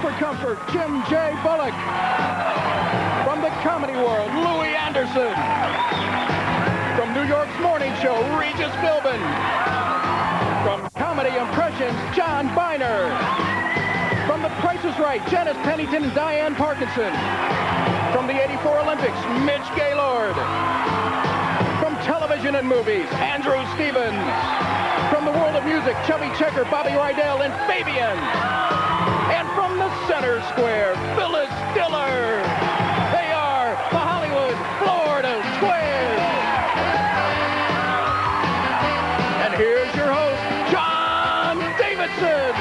for comfort, Jim J. Bullock. From the comedy world, Louie Anderson. From New York's morning show, Regis Philbin. From comedy impressions, John Byner. From The Price is Right, Janice, Pennington, and Diane Parkinson. From the '84 Olympics, Mitch Gaylord. From television and movies, Andrew Stevens. From the world of music, Chubby Checker, Bobby Rydell, and Fabian. And from the center square, Phyllis, Diller. They are the Hollywood, Florida Squares. And here's your host, John Davidson.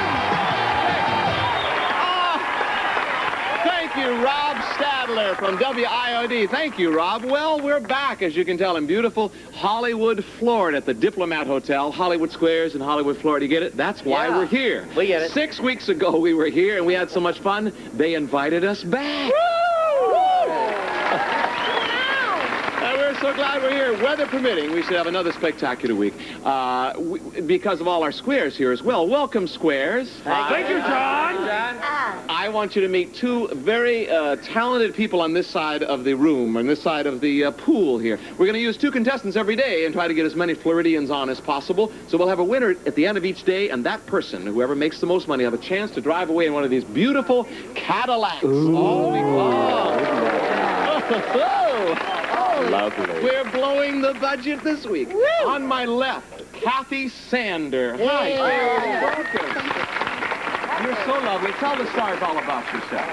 Thank you, Rob Stadler from WIOD. Thank you, Rob. Well, we're back, as you can tell, in beautiful Hollywood, Florida, at the Diplomat Hotel, Hollywood Squares in Hollywood, Florida. You get it? That's why we're here. We get it. 6 weeks ago, we were here, and we had so much fun, they invited us back. And we're so glad we're here. Weather permitting, we should have another spectacular week because of all our squares here as well. Welcome, squares. Thank you, John. I want you to meet two very talented people on this side of the room, on this side of the pool here. We're going to use two contestants every day and try to get as many Floridians on as possible. So we'll have a winner at the end of each day, and that person, whoever makes the most money, have a chance to drive away in one of these beautiful Cadillacs. All week long. Lovely. We're blowing the budget this week. Woo! On my left, Kathy Sander. Hi, welcome. You're so lovely. Tell the stars all about yourself.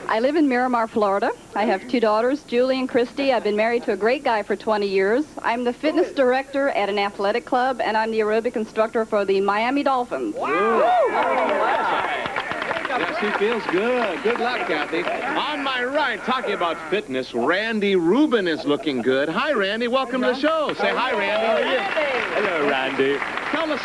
I live in Miramar, Florida. I have two daughters, Julie and Christy. I've been married to a great guy for 20 years. I'm the fitness director at an athletic club, and I'm the aerobic instructor for the Miami Dolphins. Wow. Yes, he feels good. Good luck, Kathy. On my right, talking about fitness, Randy Rubin is looking good. Hi, Randy. Welcome to the show. Say hi, Randy. Hello, Randy. Tell the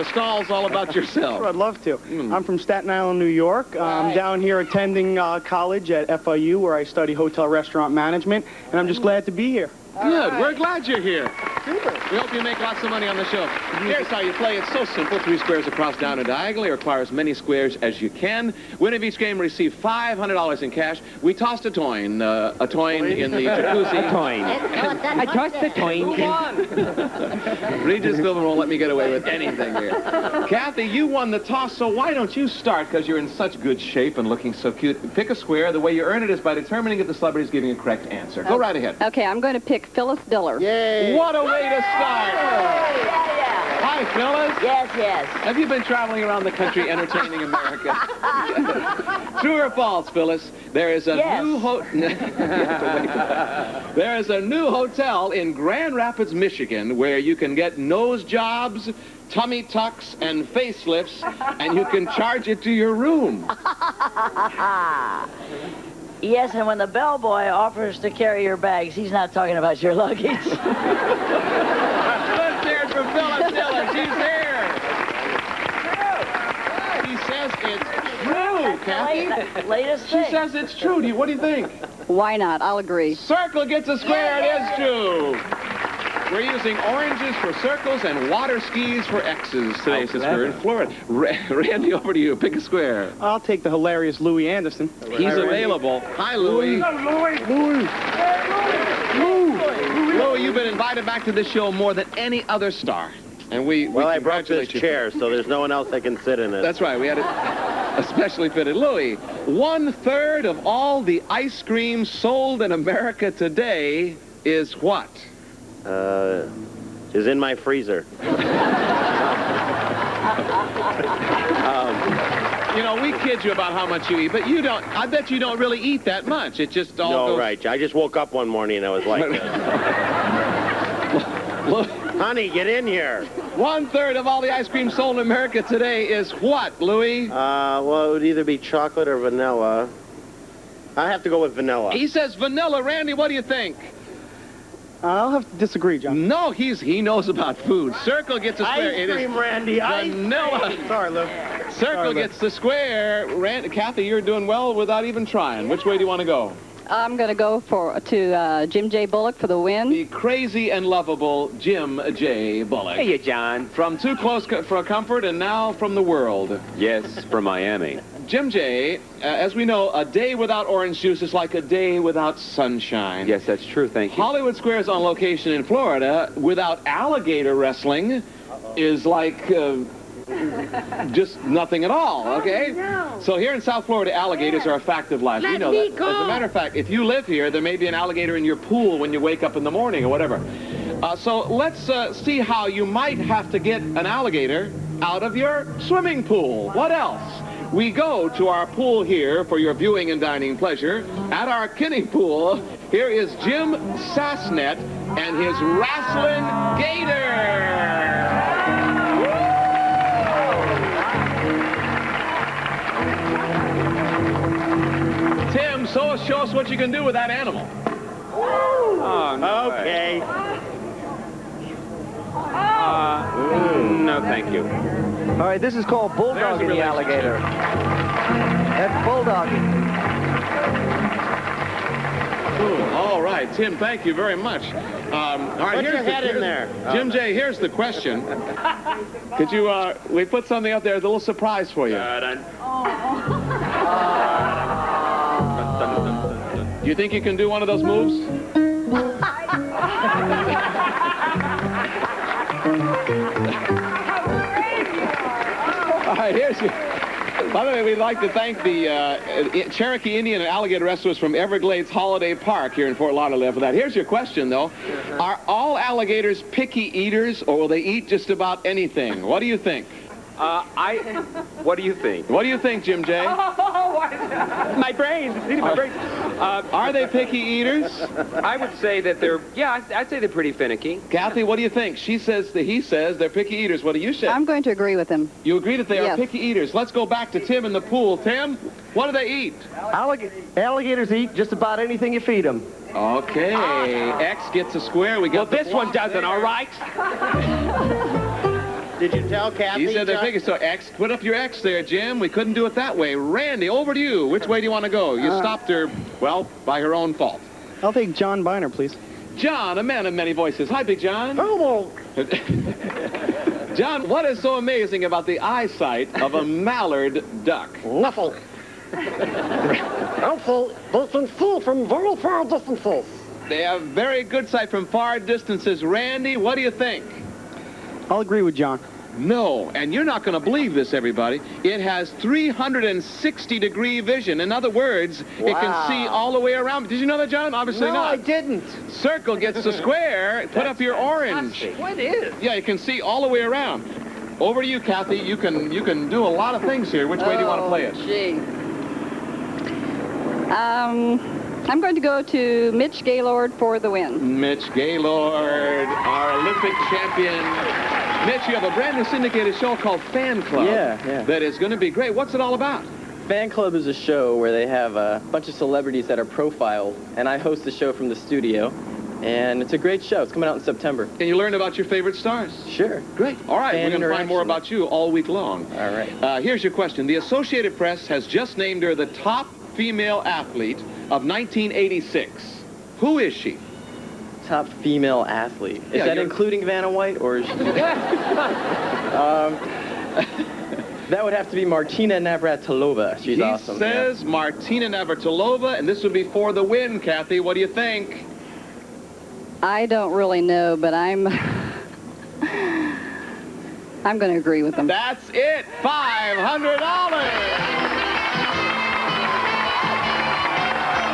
stalls all about yourself. Sure, I'd love to. I'm from Staten Island, New York. I'm down here attending college at FIU, where I study hotel restaurant management, and I'm just glad to be here. Good. We're glad you're here. Super. We hope you make lots of money on the show. Here's how you play. It's so simple. 3 squares across, down, and diagonally. Require as many squares as you can. Winner of each game receive $500 in cash. We tossed a toin in the jacuzzi. A toin. I tossed a toin. Regis Philbin won't let me get away with anything here. Kathy, you won the toss, so why don't you start? Because you're in such good shape and looking so cute. Pick a square. The way you earn it is by determining if the celebrity is giving a correct answer. Go right ahead. Okay, I'm going to pick Phyllis Diller. Yay! What a way to start! Hi, Phyllis. Yes. Have you been traveling around the country entertaining America? True or false, Phyllis? There is a There is a new hotel in Grand Rapids, Michigan, where you can get nose jobs, tummy tucks, and facelifts, and you can charge it to your room. Yes, and when the bellboy offers to carry your bags, he's not talking about your luggage. Let's hear it for Phyllis Diller. She's here. She says it's true, Kathy. Latest thing. She says it's true. What do you think? Why not? I'll agree. Circle gets a square. It is true. We're using oranges for circles and water skis for X's today, since we're in Florida. Randy, over to you. Pick a square. I'll take the hilarious Louie Anderson. He's available. Hi, Louie. Louie, you've been invited back to this show more than any other star. And we I brought this congratulate you. chair, so there's no one else that can sit in it. That's right. We had it especially fitted. Louie, 1/3 of all the ice cream sold in America today is what? Is in my freezer. You know, we kid you about how much you eat, but you don't. I bet you don't really eat that much. It just all goes... right. I just woke up one morning and I was like this. Honey, get in here. 1/3 of all the ice cream sold in America today is what, Louie? Well, it would either be chocolate or vanilla. I have to go with vanilla. He says vanilla. Randy, what do you think? I'll have to disagree, John. No, he knows about food. Circle gets a square. Ice cream, Randy. Vanilla. Sorry, Lou. Circle gets the square. Kathy, you're doing well without even trying. Which way do you want to go? I'm going to go to Jim J. Bullock for the win. The crazy and lovable Jim J. Bullock. Hey, you, John. From Too Close for Comfort and now from the world. Yes, from Miami. Jim J., as we know, a day without orange juice is like a day without sunshine. Yes, that's true. Thank you. Hollywood Square's on location in Florida without alligator wrestling is like just nothing at all, okay? So here in South Florida, alligators are a fact of life. We know that. As a matter of fact, if you live here, there may be an alligator in your pool when you wake up in the morning or whatever. So let's see how you might have to get an alligator out of your swimming pool. What else? We go to our pool here for your viewing and dining pleasure. At our kiddie pool, here is Jim Sassnet and his wrestling gator. Tim, show us what you can do with that animal. Oh, no. Okay. No, thank you. All right, this is called bulldogging the alligator. That's bulldogging. All right, Tim, thank you very much. All right, Put your head in there. Jim J., here's the question. Could you, we put something up there, a little surprise for you. Do you think you can do one of those moves? All right, here's your... By the way, we'd like to thank the Cherokee Indian and alligator wrestlers from Everglades Holiday Park here in Fort Lauderdale for that. Here's your question, though. Are all alligators picky eaters, or will they eat just about anything? What do you think? What do you think? What do you think, Jim J.? My brain. It's eating my brain. Are they picky eaters? I would say that they're, I'd say they're pretty finicky. Kathy, what do you think? He says they're picky eaters. What do you say? I'm going to agree with him. You agree that they are Yes. picky eaters. Let's go back to Tim in the pool. Tim, what do they eat? Alligators eat just about anything you feed them. Okay, X gets a square. We got This one doesn't, all right? Did you tell Kathy? He said they're picky, so X, put up your X there, Jim. We couldn't do it that way. Randy, over to you. Which way do you want to go? You stopped her, well, by her own fault. I'll take John Byner, please. John, a man of many voices. Hi, Big John. Hello. John, what is so amazing about the eyesight of a mallard duck? Nothing. Also, they can see from very far distances. They have very good sight from far distances. Randy, what do you think? I'll agree with John. No, and you're not going to believe this, everybody. It has 360-degree vision. In other words, it can see all the way around. Did you know that, John? Obviously No, not. I didn't. Circle gets the square. Put up your orange. What is? Yeah, you can see all the way around. Over to you, Kathy. You can do a lot of things here. Which way do you want to play it? Gee. I'm going to go to Mitch Gaylord for the win. Mitch Gaylord, our Olympic champion. Mitch, you have a brand new syndicated show called Fan Club. Yeah. That is going to be great. What's it all about? Fan Club is a show where they have a bunch of celebrities that are profiled, and I host the show from the studio. And it's a great show. It's coming out in September. Can you learn about your favorite stars? Sure. Great. All right, Fan we're going to find more interaction. about you all week long. All right. Here's your question. The Associated Press has just named her the top female athlete of 1986. Who is she? Top female athlete. Is Yeah, that you're- including Vanna White, or is she... That would have to be Martina Navratilova. She's awesome. He says Martina Navratilova, and this would be for the win, Kathy. What do you think? I don't really know, but I'm going to agree with him. That's it. $500.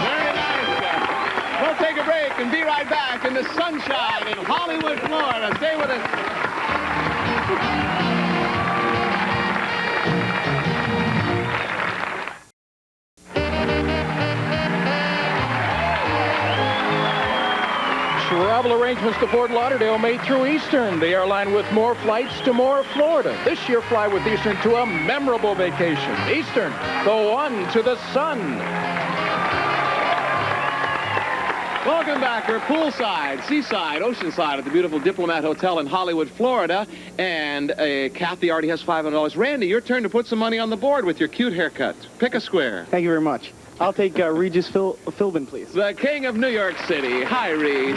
Very nice. We'll take a break and be right back in the sunshine in Hollywood, Florida. Stay with us. Travel arrangements to Fort Lauderdale made through Eastern, the airline with more flights to more Florida. This year, fly with Eastern to a memorable vacation. Eastern, the one to the sun. Welcome back. We're poolside, seaside, oceanside at the beautiful Diplomat Hotel in Hollywood, Florida. And Kathy already has $500. Randy, your turn to put some money on the board with your cute haircut. Pick a square. Thank you very much. I'll take Regis Philbin, please. The king of New York City. Hi, Reg.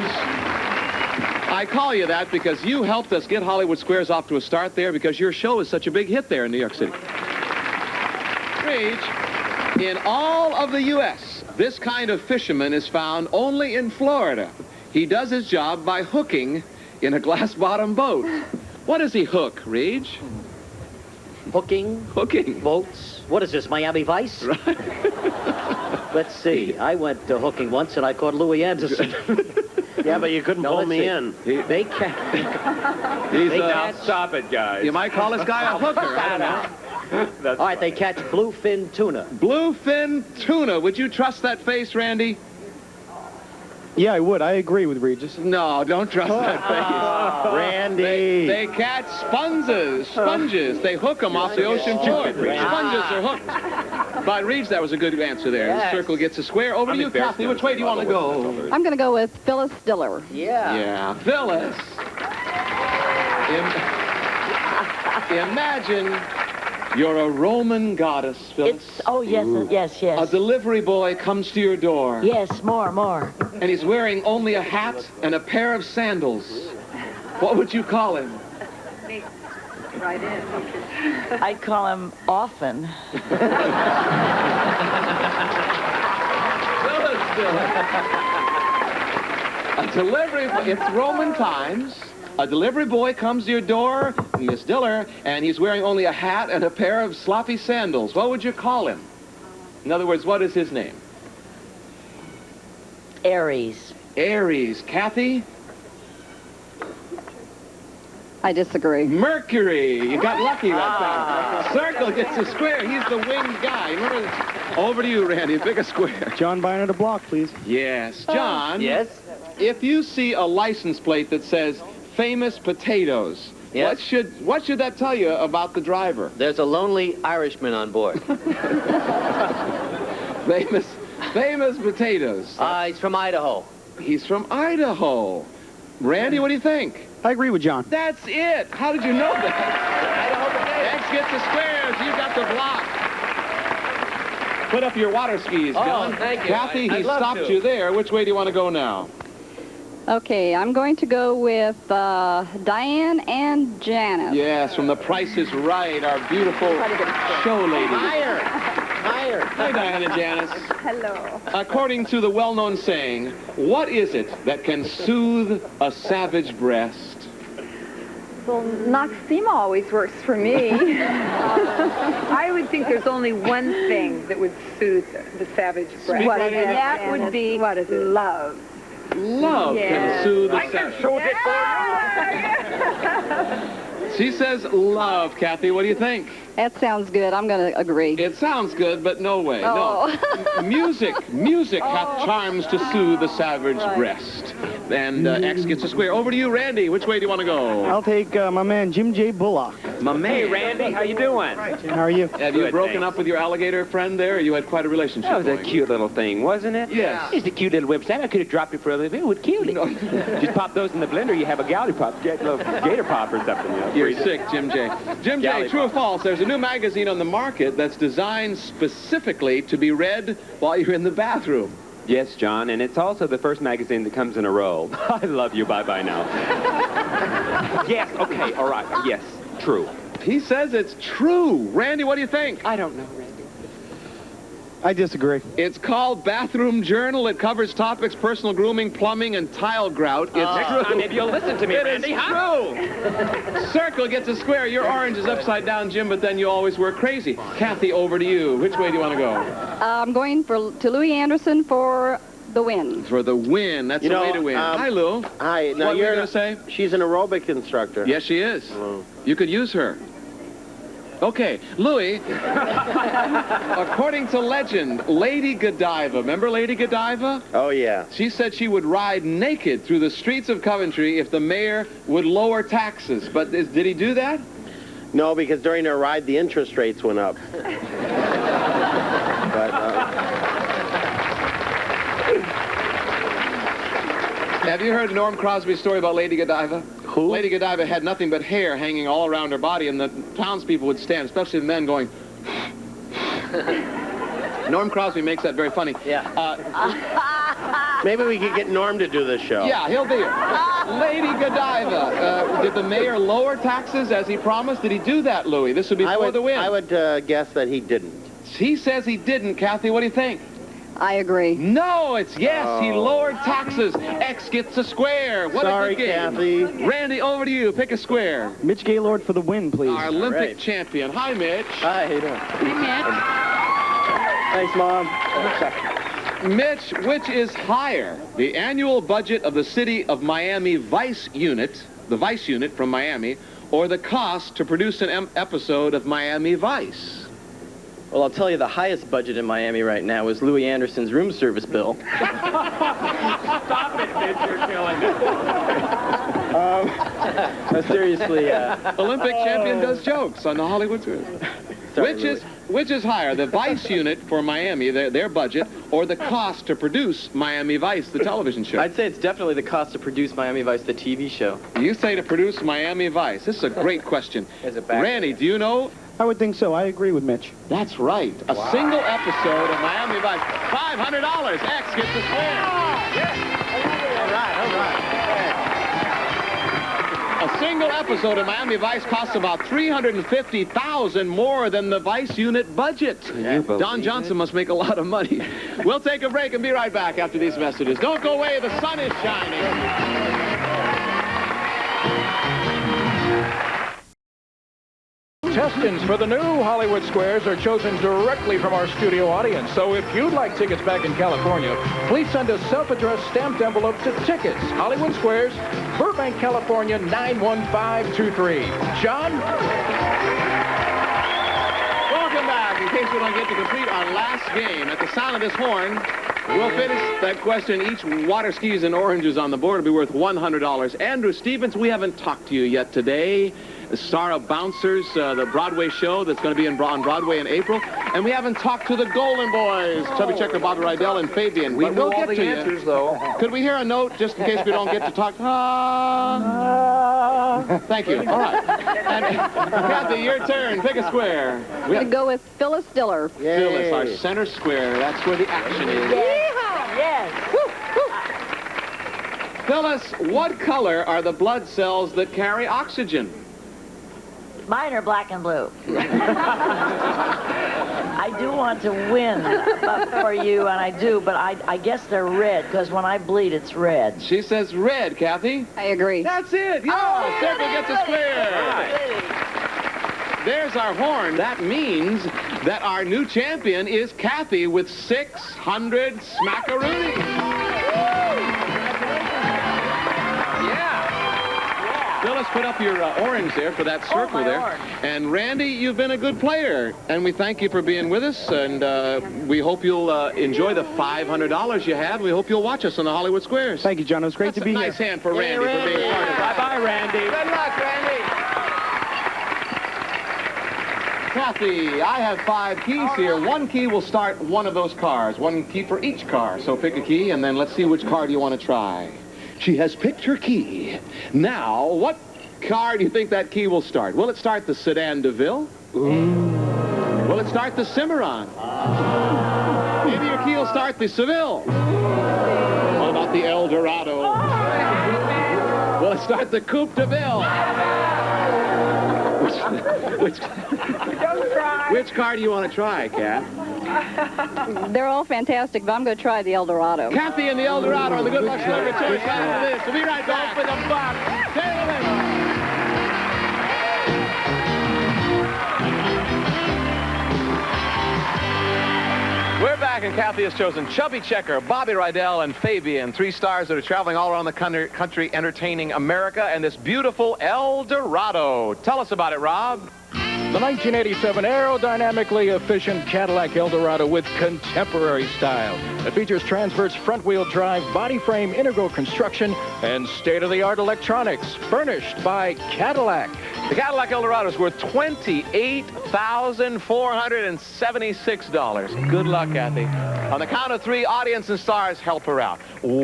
I call you that because you helped us get Hollywood Squares off to a start there because your show is such a big hit there in New York City. Reg, in all of the U.S., this kind of fisherman is found only in Florida. He does his job by hooking in a glass-bottom boat. What does he hook, Reg? Hooking? Hooking. Boats? What is this, Miami Vice? Right. Let's see. I went hooking once and I caught Louie Anderson. Yeah, but you couldn't pull me in. They can't. Now stop it, guys. You might call this guy a hooker. I don't know. All right, they catch bluefin tuna. Bluefin tuna. Would you trust that face, Randy? Yeah, I would. I agree with Regis. No, don't trust that face. Randy. They catch sponges. They hook them off the ocean floor. Sponges are hooked. But Regis, that was a good answer there. Yes. The circle gets a square. Over to you, Kathy. Which way do you want to go? I'm going to go with Phyllis Diller. Yeah, Phyllis. Imagine you're a Roman goddess, Phyllis. Yes. A delivery boy comes to your door. Yes, more. And he's wearing only a hat and a pair of sandals. What would you call him? Right in. I'd call him often. Phyllis Diller. A delivery boy. It's Roman times. A delivery boy comes to your door, Miss Diller, and he's wearing only a hat and a pair of sloppy sandals. What would you call him? In other words, what is his name? Aries. Aries. Kathy? I disagree. Mercury. You got lucky that time. Circle gets a square. He's the winged guy. Remember? Over to you, Randy. Pick a square. John Byner to block, please. Yes. John. Yes? If you see a license plate that says famous potatoes, Yes. what should that tell you about the driver? There's a lonely Irishman on board. Famous potatoes. He's from Idaho. He's from Idaho. Randy, what do you think? I agree with John. That's it. How did you know that? X gets the squares. You got the block. Put up your water skis, John. Thank you. Kathy, I'd he love stopped to. you there. Which way do you want to go now? Okay, I'm going to go with Diane and Janice. Yes, from The Price is Right, our beautiful show lady. Higher. Hi, Diane and Janice. Hello. According to the well-known saying, what is it that can soothe a savage breast? Well, Noxema always works for me. I would think there's only one thing that would soothe the savage breast. What is it? That would be love. Love can soothe the savage. She says love, Kathy. What do you think? That sounds good. I'm going to agree. It sounds good, but no way. Oh. No. Music hath charms to soothe the savage breast. And X gets a square. Over to you, Randy. Which way do you want to go? I'll take my man, Jim J. Bullock. My man. Hey, Randy, how you doing? How are you? Have you Good, broken thanks. up with your alligator friend there, or you had quite a relationship That was a going? cute little thing, wasn't it? Yes. It's a cute little website. I could have dropped it for a little bit. It would kill it. Just pop those in the blender. You have a gator pop or something. You know, You're sick, Jim J. Jim J, Galley true or pop. false, there's a new magazine on the market that's designed specifically to be read while you're in the bathroom. Yes, John, and it's also the first magazine that comes in a roll. I love you. Bye-bye now. Yes, okay, all right. Yes, true. He says it's true. Randy, what do you think? I don't know, Randy. I disagree. It's called Bathroom Journal. It covers topics personal grooming, plumbing, and tile grout. It's Next true. time, maybe you'll listen to me, It is Randy, huh? true. Circle gets a square. Your orange is upside down, Jim, but then you always work crazy. Kathy, over to you. Which way do you want to go? I'm going to Louie Anderson for the win. For the win. That's the way to win. Hi, Lou. Hi. Now What were you you're going to say? She's an aerobic instructor. Yes, she is. Oh. You could use her. Okay, Louie, according to legend, Lady Godiva, remember Lady Godiva? Oh, yeah. She said she would ride naked through the streets of Coventry if the mayor would lower taxes. But did he do that? No, because during her ride, the interest rates went up. Have you heard Norm Crosby's story about Lady Godiva? Who? Lady Godiva had nothing but hair hanging all around her body, and the townspeople would stand, especially the men, going... Norm Crosby makes that very funny. Yeah. Maybe we could get Norm to do this show. Yeah, he'll be here. Lady Godiva, did the mayor lower taxes as he promised? Did he do that, Louie? This would be for the win. I would guess that he didn't. He says he didn't. Kathy, what do you think? I agree. No, it's yes. He lowered taxes. X gets a square. What Sorry, a good game. Kathy. Randy, over to you. Pick a square. Mitch Gaylord for the win, please. Our Olympic champion. Hi, Mitch. Hi, how you doing? Thanks, Mom. Mitch, which is higher? The annual budget of the city of Miami Vice Unit, the Vice Unit from Miami, or the cost to produce an episode of Miami Vice? Well, I'll tell you, the highest budget in Miami right now is Louie Anderson's room service bill. Stop it, Mitch. You're killing it. No, seriously, Olympic champion does jokes on the Hollywood Tour. Which is higher, the Vice Unit for Miami, their budget, or the cost to produce Miami Vice, the television show? I'd say it's definitely the cost to produce Miami Vice, the TV show. You say to produce Miami Vice. This is a great question. Randy, do you know? I would think so. I agree with Mitch. That's right. A single episode of Miami Vice. $500. X gets a square. All right. A single episode of Miami Vice costs about $350,000 more than the Vice Unit budget. Don Johnson must make a lot of money. We'll take a break and be right back after these messages. Don't go away. The sun is shining. Contestants for the new Hollywood Squares are chosen directly from our studio audience. So if you'd like tickets back in California, please send a self-addressed stamped envelope to Tickets, Hollywood Squares, Burbank, California, 91523. John? Welcome back. In case we don't get to complete our last game, at the sound of this horn, we'll finish that question. Each water skis and oranges on the board will be worth $100. Andrew Stevens, we haven't talked to you yet today. The star of Bouncers, the Broadway show that's going to be on Broadway in April. And we haven't talked to the Golden Boys, Chubby Checker, Bobby Rydell, and Fabian. We know all the answers, though. Could we hear a note just in case we don't get to talk? Thank you. All right. And Kathy, your turn. Pick a square. I'm going to go with Phyllis Diller. Phyllis, our center square. That's where the action is. Yes. Phyllis, what color are the blood cells that carry oxygen? Mine are black and blue. I do want to win for you, and I do, but I guess they're red, because when I bleed, it's red. She says red, Kathy. I agree. That's it. Yeah, circle gets a square. There's our horn. That means that our new champion is Kathy with 600 smackaroonies. Phyllis, put up your orange there for that circle there. Orange. And Randy, you've been a good player, and we thank you for being with us, and we hope you'll enjoy the $500 you have. We hope you'll watch us on the Hollywood Squares. Thank you, John. It was great to be here. Nice hand for Randy for being part of it. Bye-bye, Randy. Good luck, Randy. Kathy, I have 5 keys here. One key will start one of those cars. One key for each car. So pick a key, and then let's see which car do you want to try. She has picked her key. Now, what car do you think that key will start? Will it start the Sedan DeVille? Will it start the Cimarron? Maybe your key will start the Seville. What about the El Dorado? Will it start the Coupe DeVille? Which car do you want to try, Kat? They're all fantastic, but I'm going to try the El Dorado. Kathy and the El Dorado on the Good Luck Celebrity Choice after this. We'll be right back. For the buck. We're back, and Kathy has chosen Chubby Checker, Bobby Rydell, and Fabian, 3 stars that are traveling all around the country entertaining America and this beautiful El Dorado. Tell us about it, Rob. The 1987 aerodynamically efficient Cadillac Eldorado with contemporary style. It features transverse front-wheel drive, body frame integral construction, and state-of-the-art electronics, furnished by Cadillac. The Cadillac Eldorado is worth $28,476. Good luck, Kathy. On the count of 3, audience and stars, help her out. 1,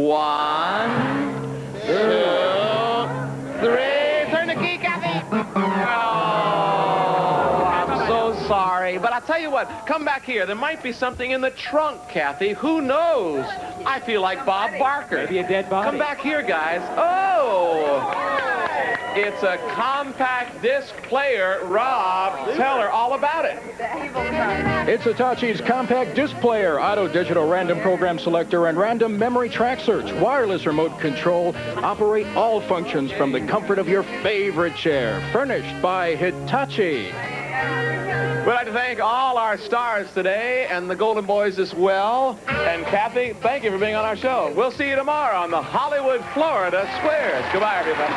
2, 3. Turn the key, Kathy. Oh, I'm so sorry, but I tell you what, come back here. There might be something in the trunk, Kathy. Who knows? I feel like Bob Barker. Maybe a dead body. Come back here, guys. Oh! It's a compact disc player. Rob, tell her all about it. It's Hitachi's compact disc player, auto digital random program selector, and random memory track search. Wireless remote control. Operate all functions from the comfort of your favorite chair. Furnished by Hitachi. We'd like to thank all our stars today and the Golden Boys as well. And Kathy, thank you for being on our show. We'll see you tomorrow on the Hollywood, Florida Squares. Goodbye, everybody.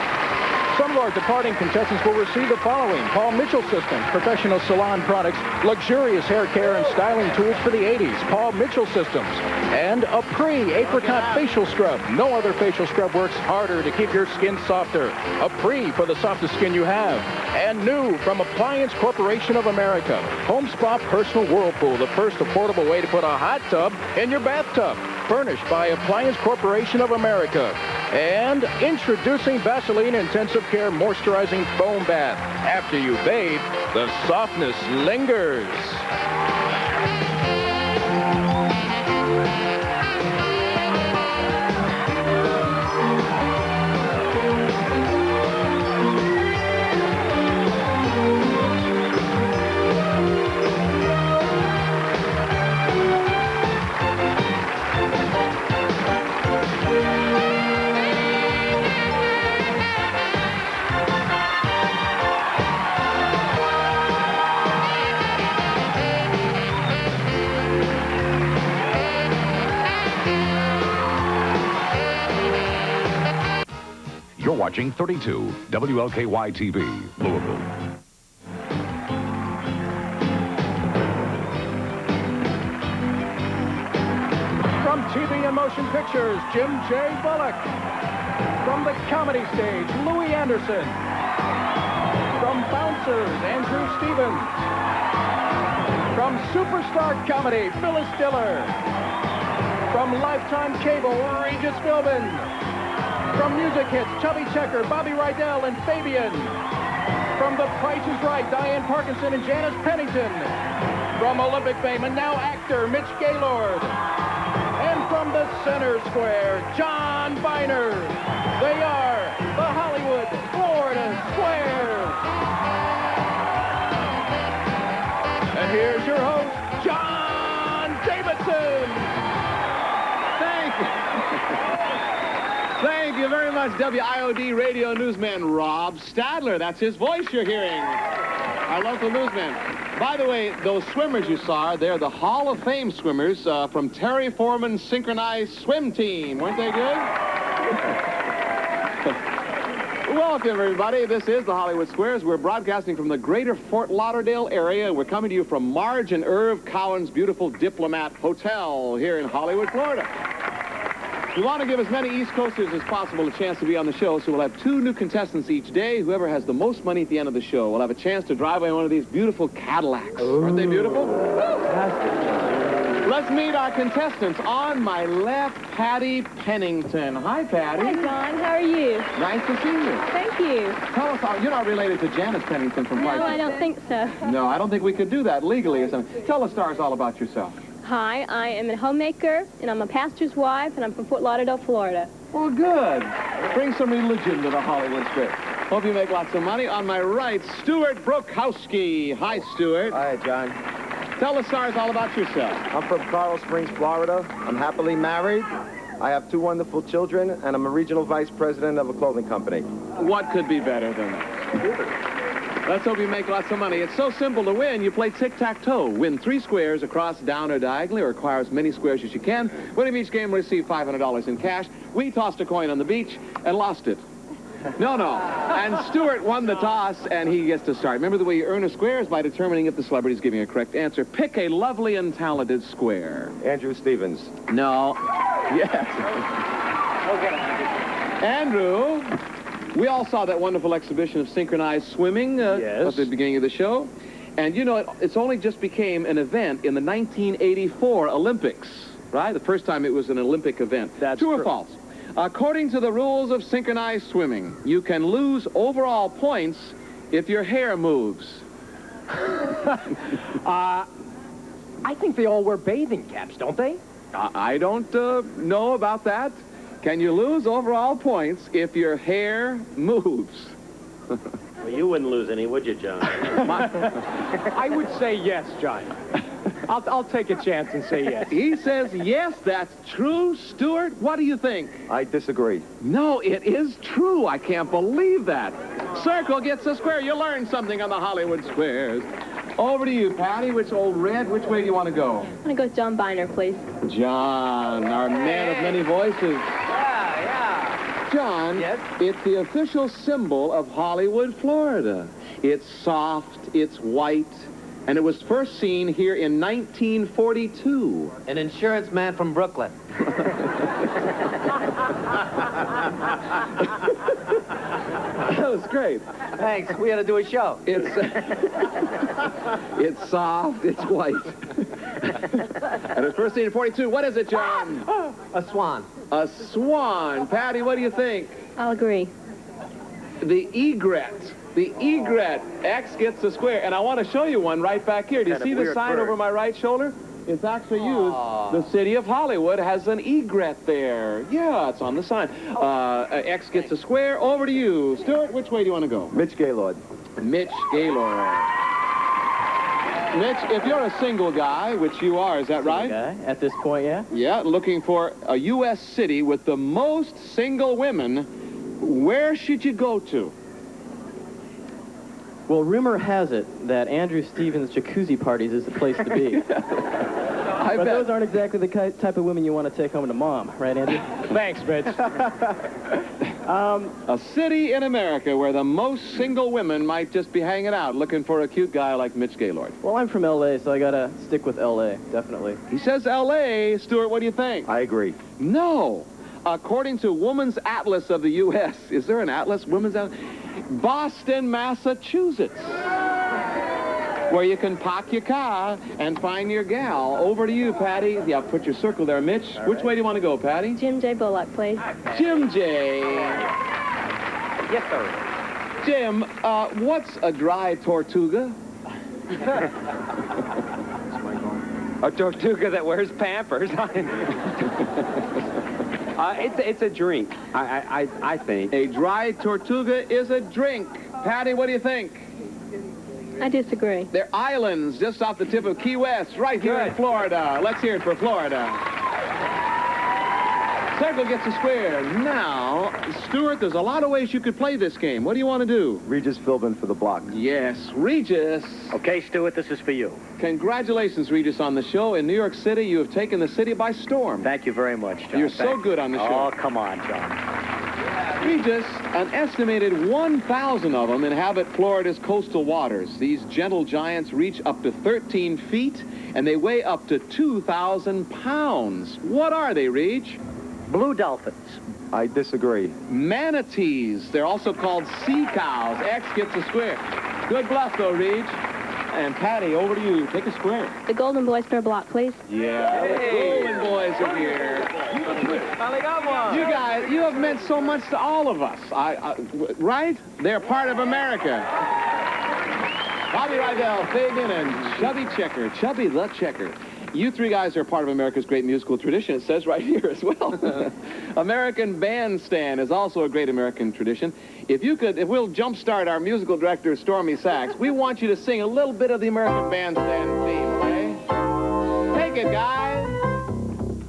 Some of our departing contestants will receive the following: Paul Mitchell System, professional salon products, luxurious hair care and styling tools for the 80s, Paul Mitchell Systems, and a Apricot facial scrub. No other facial scrub works harder to keep your skin softer. A for the softest skin you have. And new from Appliance Corporation of America, Home Spa Personal Whirlpool, the first affordable way to put a hot tub in your bathtub. Furnished by Appliance Corporation of America. And introducing Vaseline Intensive Care Moisturizing Foam Bath. After you bathe, the softness lingers. You're watching 32 WLKY-TV, Louisville. From TV and Motion Pictures, Jim J. Bullock. From the comedy stage, Louie Anderson. From Bouncers, Andrew Stevens. From Superstar Comedy, Phyllis Diller. From Lifetime Cable, Regis Philbin. From Music Hits, Chubby Checker, Bobby Rydell, and Fabian. From The Price is Right, Diane Parkinson and Janice Pennington. From Olympic fame and now actor, Mitch Gaylord. And from the center square, John Byner. They are the Hollywood, Florida Squares. And here's your host, John Davidson. Thank you very much, WIOD radio newsman Rob Stadler. That's his voice you're hearing, our local newsman. By the way, those swimmers you saw, they're the Hall of Fame swimmers from Terry Foreman's synchronized swim team. Weren't they good? Welcome, everybody. This is the Hollywood Squares. We're broadcasting from the greater Fort Lauderdale area. We're coming to you from Marge and Irv Cowan's beautiful Diplomat Hotel here in Hollywood, Florida. We want to give as many East Coasters as possible a chance to be on the show, so we'll have 2 new contestants each day. Whoever has the most money at the end of the show will have a chance to drive away one of these beautiful Cadillacs. Ooh. Aren't they beautiful? Let's meet our contestants. On my left, Patty Pennington. Hi, Patty. Hi, John. How are you? Nice to see you. Thank you. Tell us, you're not related to Janice Pennington from Parkinson? No, I don't think so. No, I don't think we could do that legally or something. Tell the stars all about yourself. Hi, I am a homemaker, and I'm a pastor's wife, and I'm from Fort Lauderdale, Florida. Well, good. Bring some religion to the Hollywood Square. Hope you make lots of money. On my right, Stuart Brokowski. Hi, Stuart. Hi, John. Tell the stars all about yourself. I'm from Coral Springs, Florida. I'm happily married. I have 2 wonderful children, and I'm a regional vice president of a clothing company. What could be better than that? Let's hope you make lots of money. It's so simple to win. You play tic-tac-toe. Win 3 squares across, down, or diagonally, or acquire as many squares as you can. Winning each game will receive $500 in cash. We tossed a coin on the beach and lost it. No. And Stuart won the toss, and he gets to start. Remember, the way you earn a square is by determining if the celebrity is giving a correct answer. Pick a lovely and talented square. Andrew Stevens. No. Yes. Andrew. We all saw that wonderful exhibition of synchronized swimming at the beginning of the show. And, you know, it's only just became an event in the 1984 Olympics, right? The first time it was an Olympic event. That's true or true. false? According to the rules of synchronized swimming, you can lose overall points if your hair moves. I think they all wear bathing caps, don't they? I don't know about that. Can you lose overall points if your hair moves? Well, you wouldn't lose any, would you, John? I would say yes, John. I'll take a chance and say yes. He says yes, that's true. Stuart, what do you think? I disagree. No, it is true. I can't believe that. Circle gets a square. You learned something on the Hollywood Squares. Over to you, Patty. Which old red? Which way do you want to go? I'm going to go with John Byner, please. John, our man of many voices. John, yes? It's the official symbol of Hollywood, Florida. It's soft, it's white, and it was first seen here in 1942. An insurance man from Brooklyn. That was great. Thanks. We had to do a show. It's it's soft, it's white. And it was first seen in 42. What is it, John? A swan. A swan. Patty, what do you think? I'll agree. The egret. The egret. X gets the square. And I want to show you one right back here. Do you see the sign over my right shoulder? It's actually used. The city of Hollywood has an egret there. Yeah, it's on the sign. X gets a square. Over to you. Stuart, which way do you want to go? Mitch Gaylord. Mitch Gaylord. Mitch, if you're a single guy, which you are, is that right? Guy. At this point, yeah. Yeah, looking for a U.S. city with the most single women, where should you go to? Well, rumor has it that Andrew Stevens' jacuzzi parties is the place to be. But those aren't exactly the type of women you want to take home to mom, right, Andrew? Thanks, Mitch. A city in America where the most single women might just be hanging out looking for a cute guy like Mitch Gaylord. Well, I'm from L.A., so I got to stick with L.A., definitely. He says L.A. Stuart, what do you think? I agree. No. According to Woman's Atlas of the U.S., is there an atlas? Women's Atlas? Boston, Massachusetts, where you can park your car and find your gal. Over to you, Patty. Yeah, put your circle there, Mitch. All Which way do you want to go, Patty? Jim J. Bullock, please. Jim J. Yes, sir. Jim, what's a dry tortuga? A tortuga that wears Pampers. It's a drink, I think. A dry tortuga is a drink. Patty, what do you think? I disagree. They're islands just off the tip of Key West, right here in Florida. Let's hear it for Florida. Circle gets a square. Now, Stuart, there's a lot of ways you could play this game. What do you want to do? Regis Philbin for the block. Yes, Regis. Okay, Stuart, this is for you. Congratulations, Regis, on the show. In New York City, you have taken the city by storm. Thank you very much, John. You're so good on the show. Oh, come on, John. Regis, an estimated 1,000 of them inhabit Florida's coastal waters. These gentle giants reach up to 13 feet, and they weigh up to 2,000 pounds. What are they, Reg? Blue dolphins. I disagree. Manatees. They're also called sea cows. X gets a square. Good bluff, though, Reg. And Patty, over to you. Take a square. The Golden Boys for a block, please. Yeah, the Golden Boys are here. Finally got one. You guys, you have meant so much to all of us. Right? They're part of America. Bobby Rydell, Fabian, and Chubby Checker. Chubby the Checker. You three guys are part of America's great musical tradition. It says right here as well. American Bandstand is also a great American tradition. If we'll jumpstart our musical director, Stormy Sachs, we want you to sing a little bit of the American Bandstand theme, okay? Take it, guys.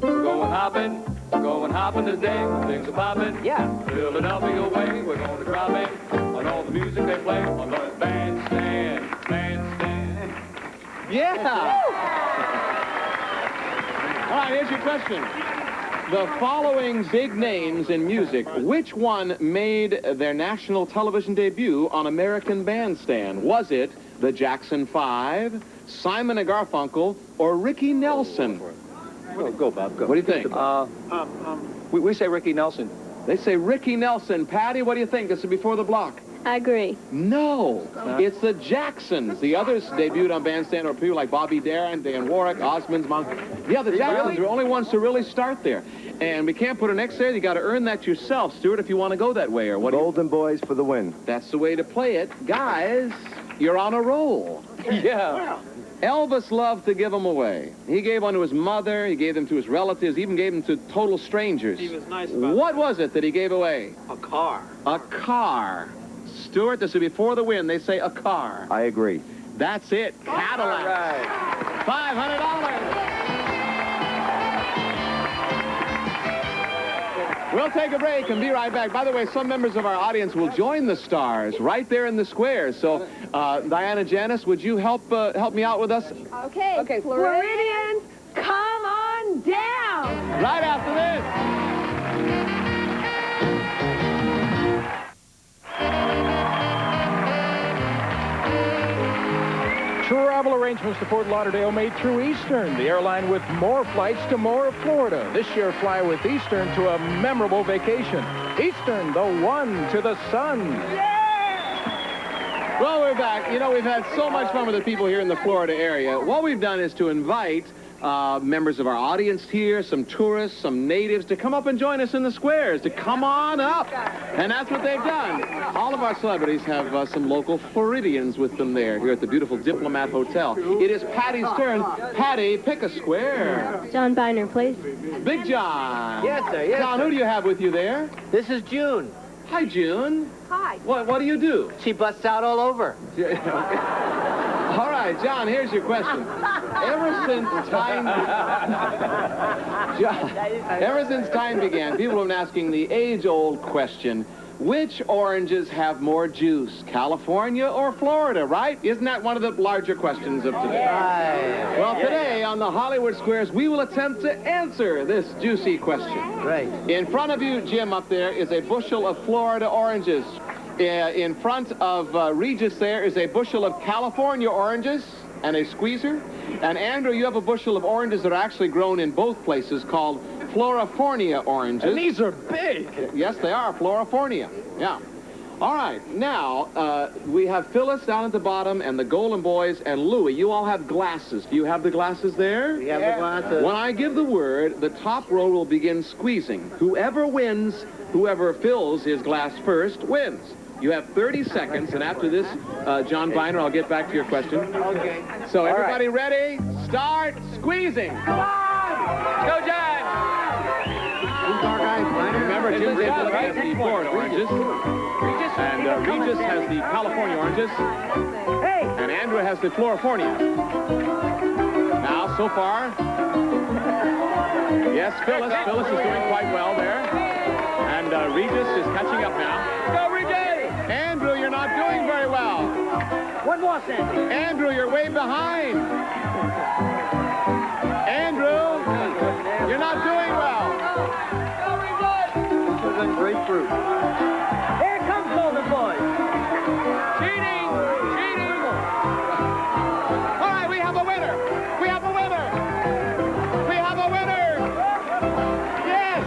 We're going hopping today. Things are popping. Yeah. Philadelphia way. We're going to drop in on all the music they play on the bandstand. Bandstand. Yeah. All right, here's your question. The following big names in music, which one made their national television debut on American Bandstand? Was it the Jackson 5, Simon and Garfunkel, or Ricky Nelson? Go, Bob, go. What do you think? We say Ricky Nelson. They say Ricky Nelson. Patty, what do you think? This is before the block. I agree. No, it's the Jacksons. The others debuted on Bandstand, or people like Bobby Darin, Dan Warwick, Osmond's Mom. Yeah, the Jacksons are the only ones to really start there. And we can't put an X there. You got to earn that yourself, Stuart, if you want to go that way. Or what? Golden Boys for the win. That's the way to play it. Guys, you're on a roll. Yeah. Elvis loved to give them away. He gave one to his mother, he gave them to his relatives, even gave them to total strangers. He was nice about What was it that he gave away? A car. A car. Stuart, this is before the win. They say a car. I agree. That's it. Cadillac. All right. $500. We'll take a break and be right back. By the way, some members of our audience will join the stars right there in the square. So, Diana, Janice, would you help me out with us? Okay. Okay, Floridians, come on down. Right after this. Travel arrangements to Fort Lauderdale made through Eastern, the airline with more flights to more of Florida. This year, fly with Eastern to a memorable vacation. Eastern, the one to the sun. Well, we're back. You know, we've had so much fun with the people here in the Florida area. What we've done is to invite members of our audience here, some tourists, some natives, to come up and join us in the squares, to come on up. And that's what they've done. All of our celebrities have some local Floridians with them there, here at the beautiful Diplomat Hotel. It is Patty's turn. Patty, pick a square. John Byner, please. Big John. Yes, sir. Yes, John, sir. who do you have with you there? This is June. Hi, June. Hi. What do you do? She busts out all over. All right, John, here's your question. Ever since time began, people have been asking the age-old question, which oranges have more juice, California or Florida, right? Isn't that one of the larger questions of today? Well, today on the Hollywood Squares, we will attempt to answer this juicy question. Right. In front of you, Jim, up there, is a bushel of Florida oranges. In front of Regis there is a bushel of California oranges and a squeezer. And Andrew, you have a bushel of oranges that are actually grown in both places called Florifornia oranges. And these are big. Yes, they are, Florifornia. Yeah. All right, now, we have Phyllis down at the bottom and the Golden Boys and Louie. You all have glasses. Do you have the glasses there? We have the glasses. When I give the word, the top row will begin squeezing. Whoever wins, whoever fills his glass first, wins. You have 30 seconds, and after this, John Byner, I'll get back to your question. Okay. So everybody ready? Start squeezing. Come on! Go, John! Remember, Jim Diplomat has the Florida oranges. And Regis has the California oranges. And Andrew has the Florifornia. Now, so far, yes, Phyllis is doing quite well there. And Regis is catching up now. Go, Regis! Andrew, you're not doing very well. One more, Sandy. Andrew, you're way behind. Andrew, you're not doing well. This is a grapefruit. Here comes Golden Boys. Cheating! Cheating! All right, we have a winner. We have a winner. We have a winner. Yes!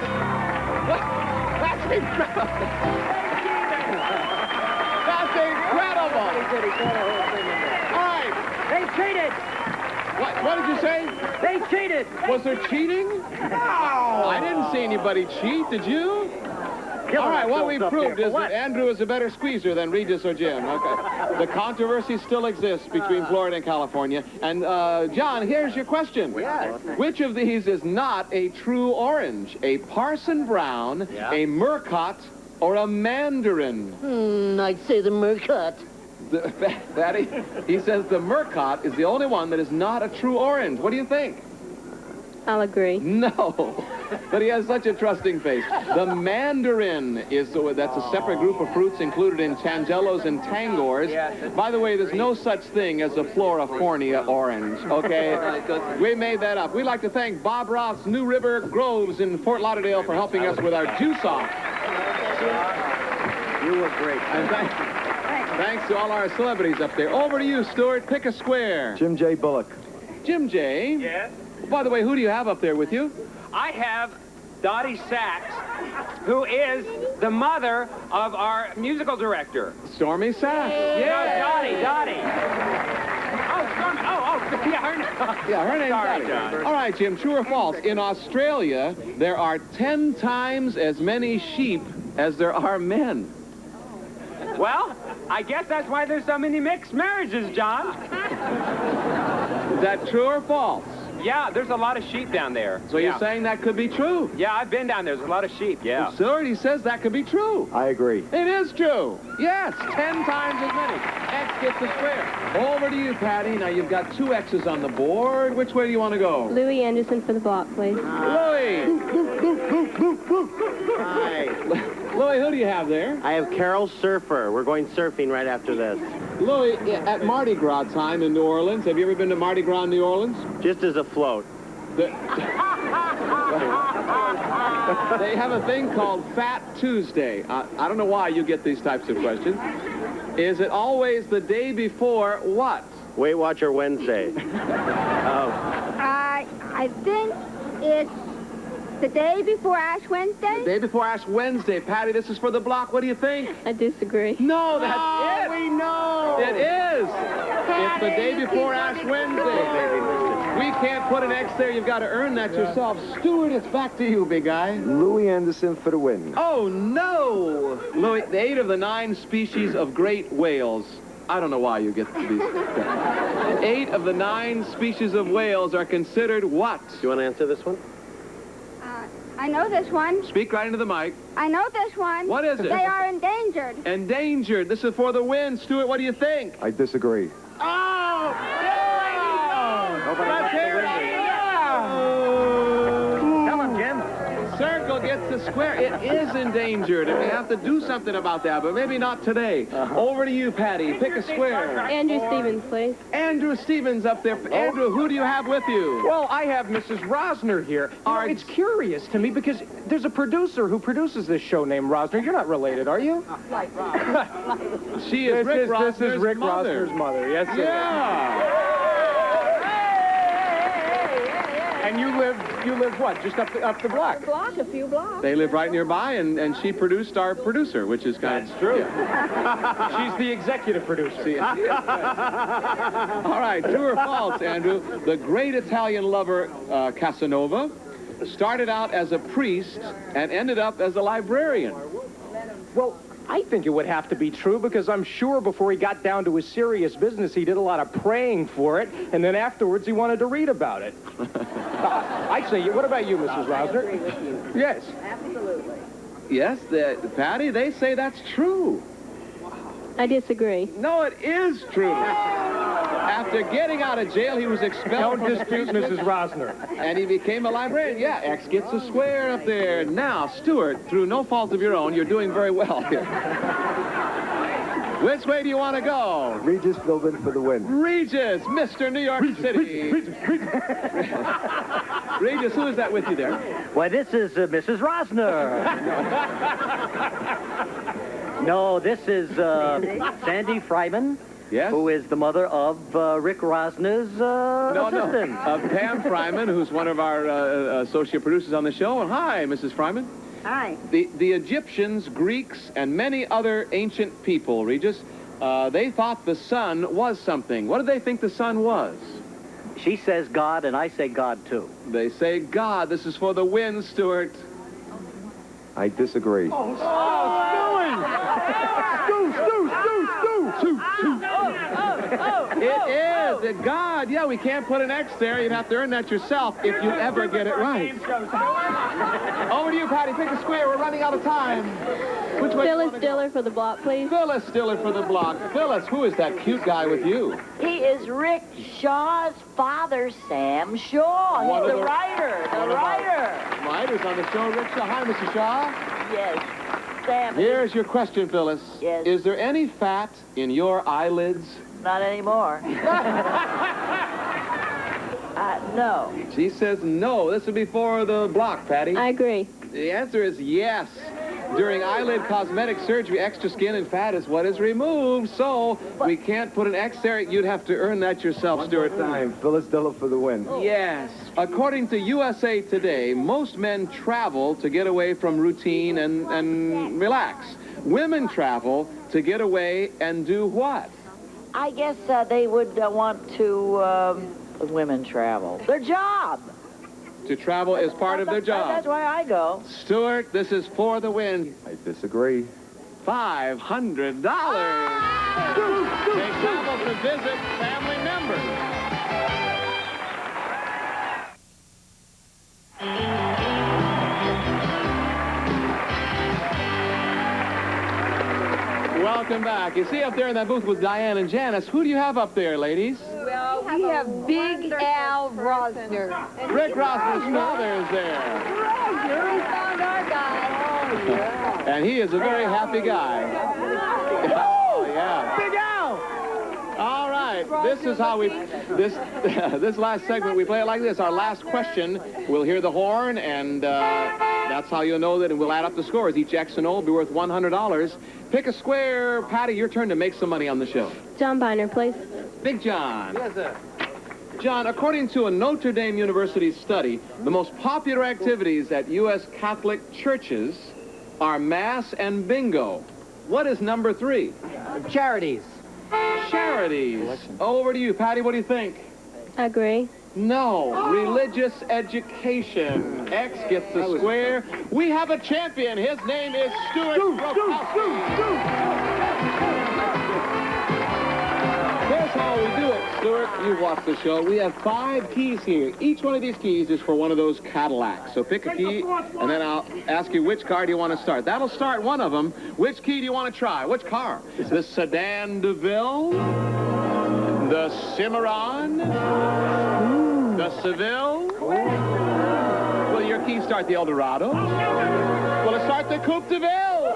That's incredible. That's incredible. All right. They cheated. What did you say? They cheated. Was there cheating? No! I didn't see anybody cheat, did you? All right, what we've proved is that Andrew is a better squeezer than Regis or Jim. Okay. The controversy still exists between Florida and California. And, John, here's your question. Yes. Which of these is not a true orange? A Parson Brown, a Murcott, or a Mandarin? I'd say the Murcott. Patty, he says the Murcott is the only one that is not a true orange. What do you think? I'll agree. No, but he has such a trusting face. The Mandarin that's a separate group of fruits included in Tangelos and Tangors. By the way, there's no such thing as a Florifornia orange, okay? We made that up. We'd like to thank Bob Roth's New River Groves in Fort Lauderdale for helping us with our juice off. You were great. And thanks to all our celebrities up there. Over to you, Stuart. Pick a square. Jim J. Bullock. Jim J. Yes? By the way, who do you have up there with you? I have Dottie Sachs, who is the mother of our musical director. Stormy Sachs. Yeah, Dottie. Oh, Stormy. Yeah, her name. Yeah, her name's Sorry, Dottie. John. All right, Jim, true or false? In Australia, there are 10 times as many sheep as there are men. Well, I guess that's why there's so many mixed marriages, John. Is that true or false? Yeah, there's a lot of sheep down there. So you're saying that could be true? Yeah, I've been down there. There's a lot of sheep, yeah. Sir, he says that could be true. I agree. It is true. Yes, 10 times as many. X gets the square. Over to you, Patty. Now, you've got 2 X's on the board. Which way do you want to go? Louie Anderson for the block, please. Louie! Hi. Louie, who do you have there? I have Carol Surfer. We're going surfing right after this. Louie, at Mardi Gras time in New Orleans, have you ever been to Mardi Gras in New Orleans? Just as a float. They have a thing called Fat Tuesday. I don't know why you get these types of questions. Is it always the day before what? Weight Watcher Wednesday. I think it's the day before Ash Wednesday. The day before Ash Wednesday. Patty, this is for the block. What do you think? I disagree. No, that's it. We know. It is. It's the day before Ash Wednesday. We can't put an X there. You've got to earn that yourself. Stuart, it's back to you, big guy. Louie Anderson for the win. Oh, no. Louie, 8 of the 9 species of great whales. I don't know why you get these. 8 of the 9 species of whales are considered what? Do you want to answer this one? I know this one. Speak right into the mic. I know this one. What is it? They are endangered. Endangered. This is for the win. Stuart, what do you think? I disagree. Oh! Yeah! Let's hear it. Come on, Jim. Circle gets the square. It is endangered, and we have to do something about that, but maybe not today. Over to you, Patty. Pick a square. Andrew Stevens, please. Andrew Stevens up there. Andrew, who do you have with you? Well, I have Mrs. Rosner here. It's curious to me because there's a producer who produces this show named Rosner. You're not related, are you? She is Rick Rosner's This is Rick mother. Rosner's mother. Yes, it is. Yeah. And you live what? Just up the block? A few blocks. They live right nearby, and she produced our producer, which is kind of true. She's the executive producer. All right, true or false, Andrew? The great Italian lover, Casanova, started out as a priest and ended up as a librarian. Well, I think it would have to be true because I'm sure before he got down to his serious business, he did a lot of praying for it, and then afterwards he wanted to read about it. Actually, what about you, Mrs. Rosner? I agree with you. Yes. Absolutely. Yes, Patty, they say that's true. I disagree. No, it is true. After getting out of jail, he was expelled Don't dispute Mrs. Rosner. and he became a librarian. Yeah, X gets a square up there. Now, Stuart, through no fault of your own, you're doing very well here. Which way do you want to go? Regis Philbin for the win. Regis, Mr. New York City. Regis, who is that with you there? Why, this is Mrs. Rosner. No, this is Sandy Fryman. Yes? Who is the mother of Rick Rosner's assistant. Pam Fryman, who's one of our associate producers on the show. Hi, Mrs. Fryman. Hi. The Egyptians, Greeks, and many other ancient people, Regis, they thought the sun was something. What did they think the sun was? She says God, and I say God, too. They say God. This is for the win, Stuart. I disagree. It is. God. Yeah, we can't put an X there. You'd have to earn that yourself if you ever get it right. Over to you, Patty. Pick a square. We're running out of time. Which way? Phyllis Diller for the block, please. Phyllis Diller for the block. Phyllis, who is that cute guy with you? He is Rick Shaw's father, Sam Shaw. He's the writer. The writer. Writers on the show, Rick Shaw. Hi, Mr. Shaw. Yes. Sam. Here's your question, Phyllis. Yes. Is there any fat in your eyelids? Not anymore. No. She says no. This would be for the block, Patty. I agree. The answer is yes. During eyelid cosmetic surgery, extra skin and fat is what is removed, so we can't put an X there. You'd have to earn that yourself, Stuart. Time. Phyllis Diller for the win. Yes. According to USA Today, most men travel to get away from routine and relax. Women travel to get away and do what? I guess they would want to, women travel. Their job. To travel is part of their job. That's why I go. Stuart, this is for the win. I disagree. $500. They travel to visit family members. Welcome back. You see up there in that booth with Diane and Janice. Who do you have up there, ladies? Well, we have Big Al Rosner. Rick Rosner's father is there. Rosner, we found our guy. Oh, yeah. And he is a very happy guy. Oh, yeah. Big Al! All right. This is how we, this last segment, we play it like this. Our last question, we'll hear the horn, and that's how you'll know that, and we'll add up the scores. Each X and O will be worth $100. Pick a square. Patty, your turn to make some money on the show. John Byner, please. Big John. Yes, sir. John, according to a Notre Dame University study, the most popular activities at U.S. Catholic churches are Mass and bingo. What is number 3? Charities. Charities. Over to you, Patty. What do you think? Agree. No. Religious education. X gets the square. We have a champion. His name is Stuart Brokowski. Here's how we do it, Stuart. You've watched the show. We have 5 keys here. Each one of these keys is for one of those Cadillacs. So pick a key, and then I'll ask you which car do you want to start. That'll start one of them. Which key do you want to try? Which car? The Sedan DeVille? The Cimarron? The Seville? Will your key start the Eldorado? Will it start the Coupe de Ville?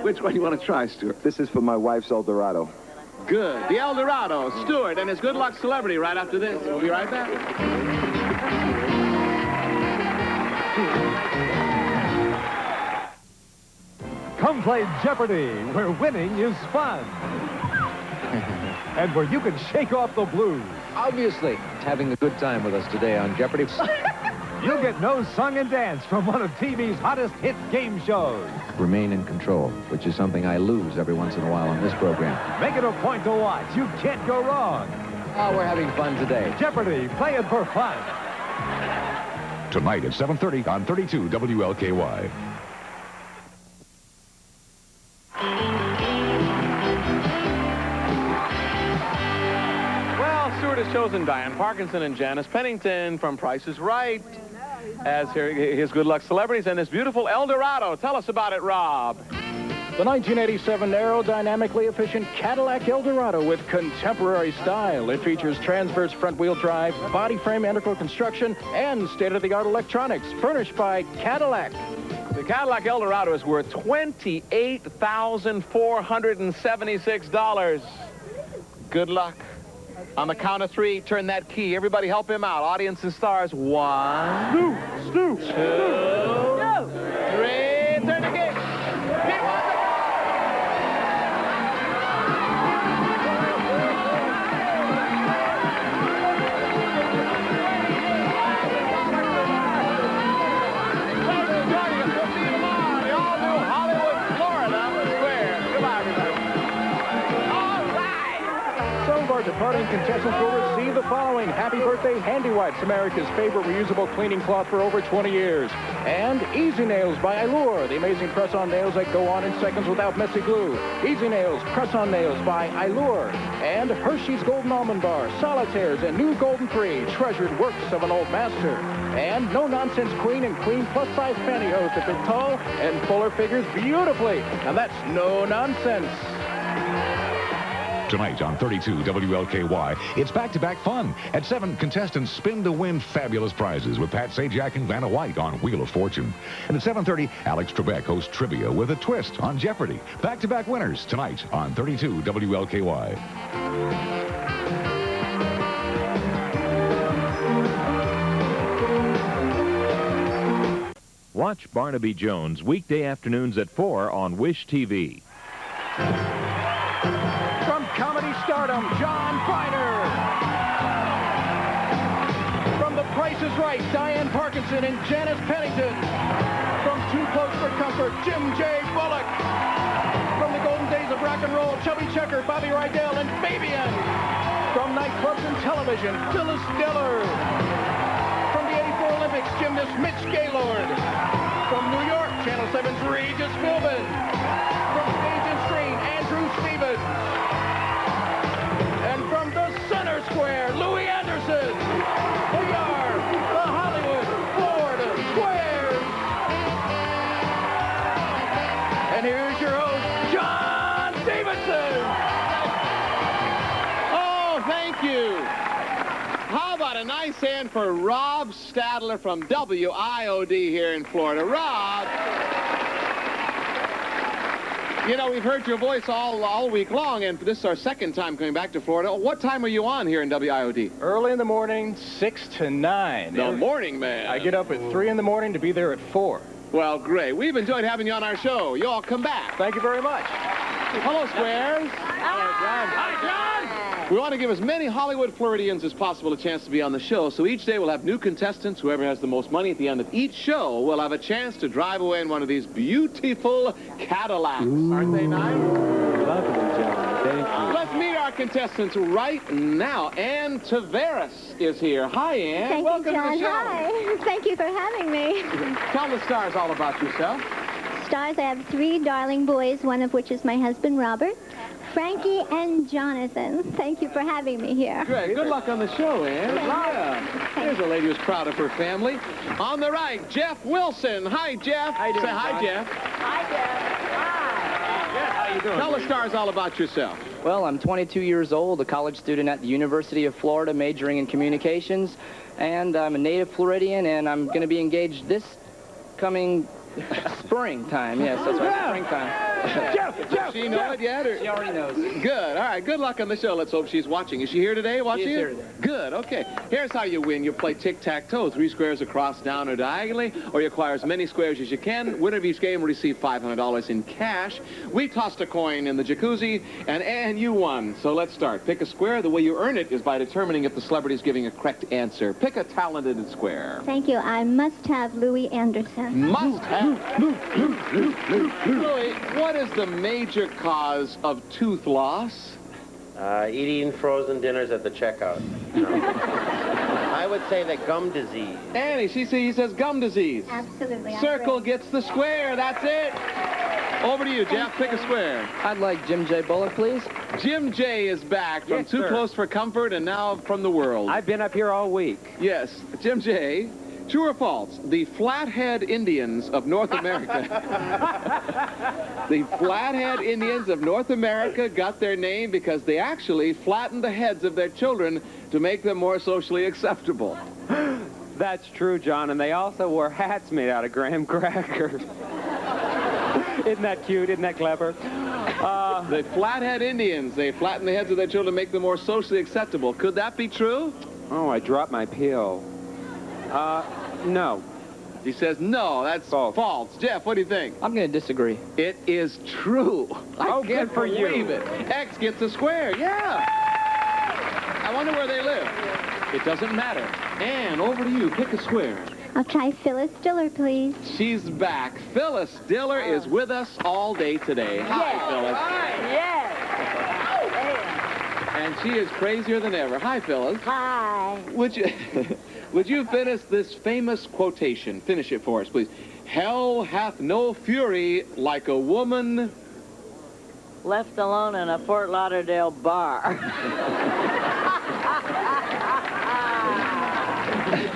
Which one do you want to try, Stuart? This is for my wife's Eldorado. Good. The Eldorado. Stuart and his good luck celebrity right after this. We'll be right back. Come play Jeopardy, where winning is fun. And where you can shake off the blues. Obviously, having a good time with us today on Jeopardy. You'll get no song and dance from one of TV's hottest hit game shows. Remain in control, which is something I lose every once in a while on this program. Make it a point to watch. You can't go wrong. Oh, we're having fun today. Jeopardy, play it for fun. Tonight at 7:30 on 32 WLKY. Well, Stuart has chosen Diane Parkinson and Janice Pennington from Price is Right as his good luck celebrities and this beautiful Eldorado. Tell us about it, Rob. The 1987 aerodynamically efficient Cadillac Eldorado with contemporary style. It features transverse front-wheel drive, body frame integral construction, and state-of-the-art electronics, furnished by Cadillac. The Cadillac Eldorado is worth $28,476. Good luck. On the count of 3, turn that key. Everybody help him out. Audience and stars. 1, 2, 3. Turn the key. Departing contestants will receive the following: Happy Birthday Handy Wipes, America's favorite reusable cleaning cloth for over 20 years. And Easy Nails by Allure, the amazing press-on nails that go on in seconds without messy glue. Easy Nails, press-on nails by Allure. And Hershey's Golden Almond Bar, Solitaires, and new Golden 3, treasured works of an old master. And No Nonsense Queen and Queen plus-size pantyhose that fit tall and fuller figures beautifully. And that's no nonsense. Tonight on 32 WLKY, it's back-to-back fun. At 7, contestants spin to win fabulous prizes with Pat Sajak and Vanna White on Wheel of Fortune. And at 7:30, Alex Trebek hosts Trivia with a twist on Jeopardy. Back-to-back winners tonight on 32 WLKY. Watch Barnaby Jones weekday afternoons at 4 on Wish TV. From comedy stardom, John Byner. From The Price is Right, Diane Parkinson and Janice Pennington. From Too Close for Comfort, Jim J. Bullock. From the golden days of rock and roll, Chubby Checker, Bobby Rydell, and Fabian. From nightclubs and television, Phyllis, Diller. From the '84 Olympics, gymnast Mitch Gaylord. From New York, Channel 7's Regis Philbin. From stage and screen, Andrew Stevens. And from the center square, Louie Anderson. We are for Rob Stadler from WIOD here in Florida. Rob! You know, we've heard your voice all week long, and this is our second time coming back to Florida. What time are you on here in WIOD? Early in the morning, 6 to 9. The morning man. I get up at 3 in the morning to be there at 4. Well, great. We've enjoyed having you on our show. You all come back. Thank you very much. Hello, Squares. Hi, John. We want to give as many Hollywood Floridians as possible a chance to be on the show, so each day we'll have new contestants. Whoever has the most money at the end of each show will have a chance to drive away in one of these beautiful Cadillacs. Aren't they nice? Lovely, John. Thank you. Let's meet our contestants right now. Ann Tavares is here. Hi, Ann. Thank Welcome you, John. to the show. Hi. Thank you for having me. Tell the stars all about yourself. Stars, I have 3 darling boys, one of which is my husband, Robert, Frankie, and Jonathan. Thank you for having me here. Great. Good luck on the show, Ann. Yeah. Here's a lady who's proud of her family. On the right, Jeff Wilson. Hi, Jeff. How you doing, Say hi, John? Jeff. Hi, Jeff. Hi. Yeah, how you doing? Tell the stars all about yourself. Well, I'm 22 years old, a college student at the University of Florida, majoring in communications, and I'm a native Floridian, and I'm going to be engaged this coming springtime. Yes, that's right, springtime. Jeff, Does she know it yet? Or? She already knows. Good. All right. Good luck on the show. Let's hope she's watching. Is she here today? Watching She is it? here today. Good. Okay. Here's how you win. You play tic-tac-toe. 3 squares across, down, or diagonally, or you acquire as many squares as you can. Winner of each game will receive $500 in cash. We tossed a coin in the jacuzzi, and you won. So let's start. Pick a square. The way you earn it is by determining if the celebrity is giving a correct answer. Pick a talented square. Thank you. I must have Louie Anderson. Must have. Louie, what is the major cause of tooth loss? Eating frozen dinners at the checkout. No. I would say that gum disease. Annie, he says gum disease. Absolutely. I Circle agree. gets the square. That's it. Over to you, Jeff. Pick a square. I'd like Jim J. Bullock, please. Jim J. is back from Yes, Too sir. Close for Comfort and now from the world. I've been up here all week. Yes, Jim J. True or false? The Flathead Indians of North America. The Flathead Indians of North America got their name because they actually flattened the heads of their children to make them more socially acceptable. That's true, John, and they also wore hats made out of graham crackers. Isn't that cute? Isn't that clever? The Flathead Indians, they flattened the heads of their children to make them more socially acceptable. Could that be true? Oh, I dropped my pill. No. He says no, that's false. Jeff, what do you think? I'm going to disagree. It is true. I Oh, can't good for you. believe it. X gets a square, yeah. I wonder where they live. It doesn't matter. Ann, over to you. Pick a square. I'll try Phyllis Diller, please. She's back. Phyllis Diller is with us all day today. Hi, Phyllis. Yes. And she is crazier than ever. Hi, Phyllis. Hi. Would you finish this famous quotation? Finish it for us, please. Hell hath no fury like a woman Left alone in a Fort Lauderdale bar.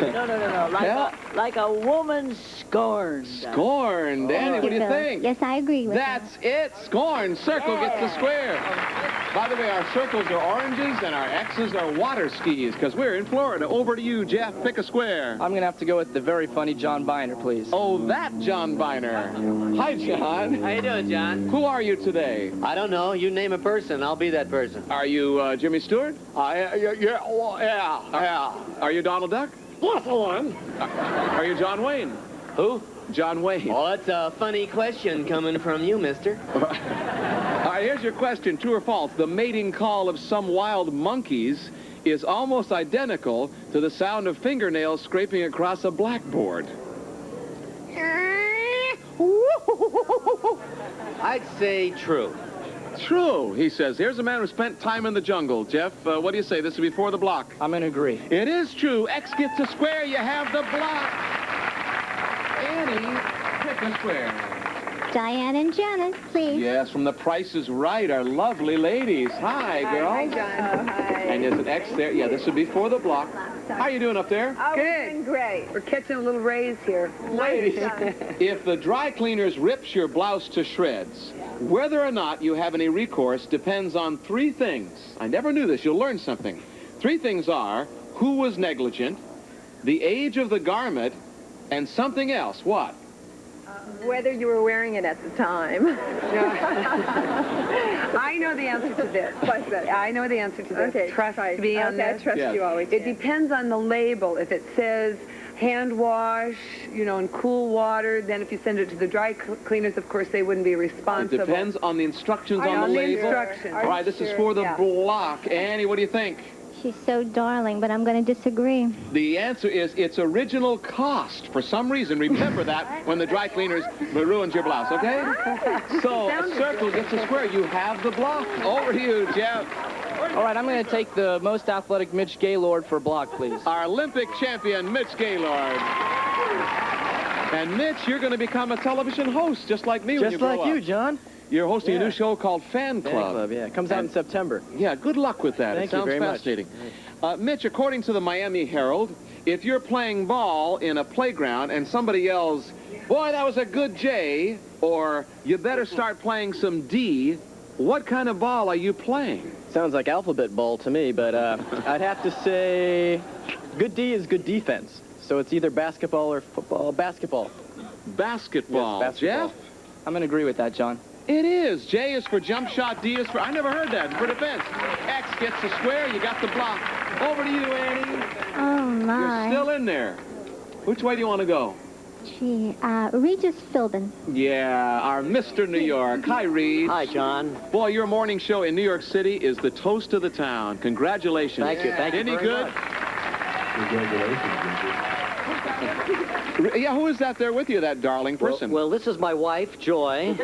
No. Like a woman scorned. Scorned. Annie, what do you think? Yes, I agree with That's it. Scorned. Circle gets the square. By the way, our circles are oranges and our X's are water skis because we're in Florida. Over to you, Jeff. Pick a square. I'm going to have to go with the very funny John Byner, please. Oh, that John Byner. Hi, John. How you doing, John? Who are you today? I don't know. You name a person, I'll be that person. Are you Jimmy Stewart? Yeah. Are you Donald Duck? Yes, I am. Are you John Wayne? Who? John Wayne. Oh, that's a funny question coming from you, mister. All right, here's your question. True or false? The mating call of some wild monkeys is almost identical to the sound of fingernails scraping across a blackboard. I'd say true. True, he says. Here's a man who spent time in the jungle. Jeff, what do you say? This is before the block. I'm going to agree. It is true. X gets a square. You have the block. Annie, pick a square. Diane and Janice, please. Yes, from The Price is Right, our lovely ladies. Hi, girls. Hi, John. Hi. And there's an X there. Yeah, this would be for the block. How you doing up there? Oh, we're doing great. We're catching a little raise here. Ladies, if the dry cleaners rips your blouse to shreds, whether or not you have any recourse depends on 3 things. I never knew this. You'll learn something. 3 things are: who was negligent, the age of the garment, and something else. What? Whether you were wearing it at the time. I know the answer to this. What's that? I know the answer to this. Okay, trust me on this. I trust you always. It depends on the label. If it says hand wash, you know, in cool water, then if you send it to the dry cleaners, of course, they wouldn't be responsible. It depends on the instructions on the label. Instructions. All right, this is for the block. Annie, what do you think? She's so darling, but I'm going to disagree. The answer is its original cost. For some reason, remember that when the dry cleaners ruins your blouse, okay? So, a circle gets a square. You have the block. Over to you, Jeff. All right, I'm going to take the most athletic Mitch Gaylord for block, please. Our Olympic champion, Mitch Gaylord. And Mitch, you're going to become a television host, just like me when you grow up. Just like you, John. You're hosting a new show called Fan Club. Fan Club, yeah. It comes out in September. Yeah, good luck with that. Thank it sounds you very fascinating. Mitch, according to the Miami Herald, if you're playing ball in a playground and somebody yells, "Boy, that was a good J," or "You better start playing some D," what kind of ball are you playing? Sounds like alphabet ball to me, but I'd have to say good D is good defense. So it's either basketball or football. Basketball. Basketball. Yes, basketball. Jeff? I'm going to agree with that, John. It is. J is for jump shot, D is for... I never heard that. For defense. X gets the square, you got the block. Over to you, Annie. Oh, my. You're still in there. Which way do you want to go? Gee, Regis Philbin. Yeah, our Mr. New York. Hi, Reed. Hi, John. Boy, your morning show in New York City is the toast of the town. Congratulations. Thank you. Thank you Any very good? much. Congratulations. Yeah, who is that there with you, that darling person? Well, this is my wife, Joy.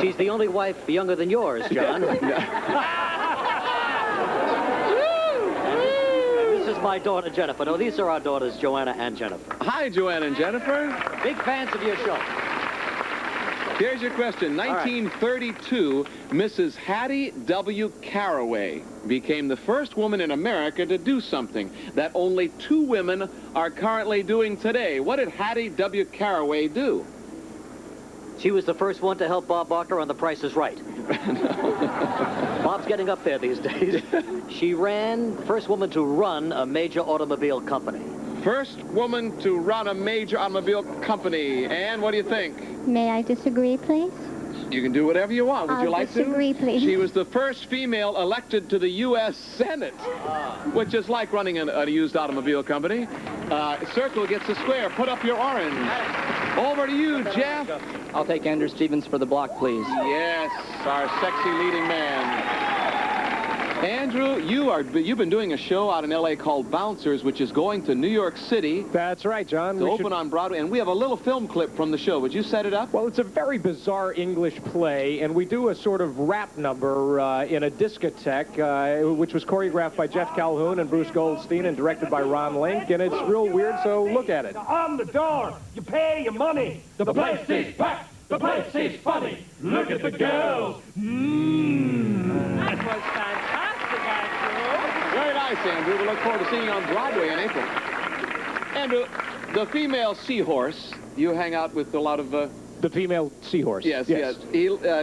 She's the only wife younger than yours, John. This is my daughter, Jennifer. No, these are our daughters, Joanna and Jennifer. Hi, Joanna and Jennifer. Big fans of your show. Here's your question. 1932, Mrs. Hattie W. Caraway became the first woman in America to do something that only 2 women are currently doing today. What did Hattie W. Caraway do? She was the first one to help Bob Barker on The Price is Right. Bob's getting up there these days. She ran, first woman to run a major automobile company. First woman to run a major automobile company. And what do you think? May I disagree, please? You can do whatever you want. Would you like to? Disagree, please. She was the first female elected to the U.S. Senate, which is like running a used automobile company. Circle gets a square. Put up your orange. Over to you, Jeff. I'll take Andrew Stevens for the block, please. Yes, our sexy leading man. Andrew, you've been doing a show out in L.A. called Bouncers, which is going to New York City. That's right, John. To open on Broadway, and we have a little film clip from the show. Would you set it up? Well, it's a very bizarre English play, and we do a sort of rap number in a discotheque, which was choreographed by Jeff Calhoun and Bruce Goldstein and directed by Ron Link, and it's real weird, so look at it. On the door, you pay your money. The place is packed. The place is funny. Look at the girls. That was fantastic, Andrew. Very nice, Andrew. We look forward to seeing you on Broadway in April. Andrew, the female seahorse, you hang out with a lot of... The female seahorse. Yes.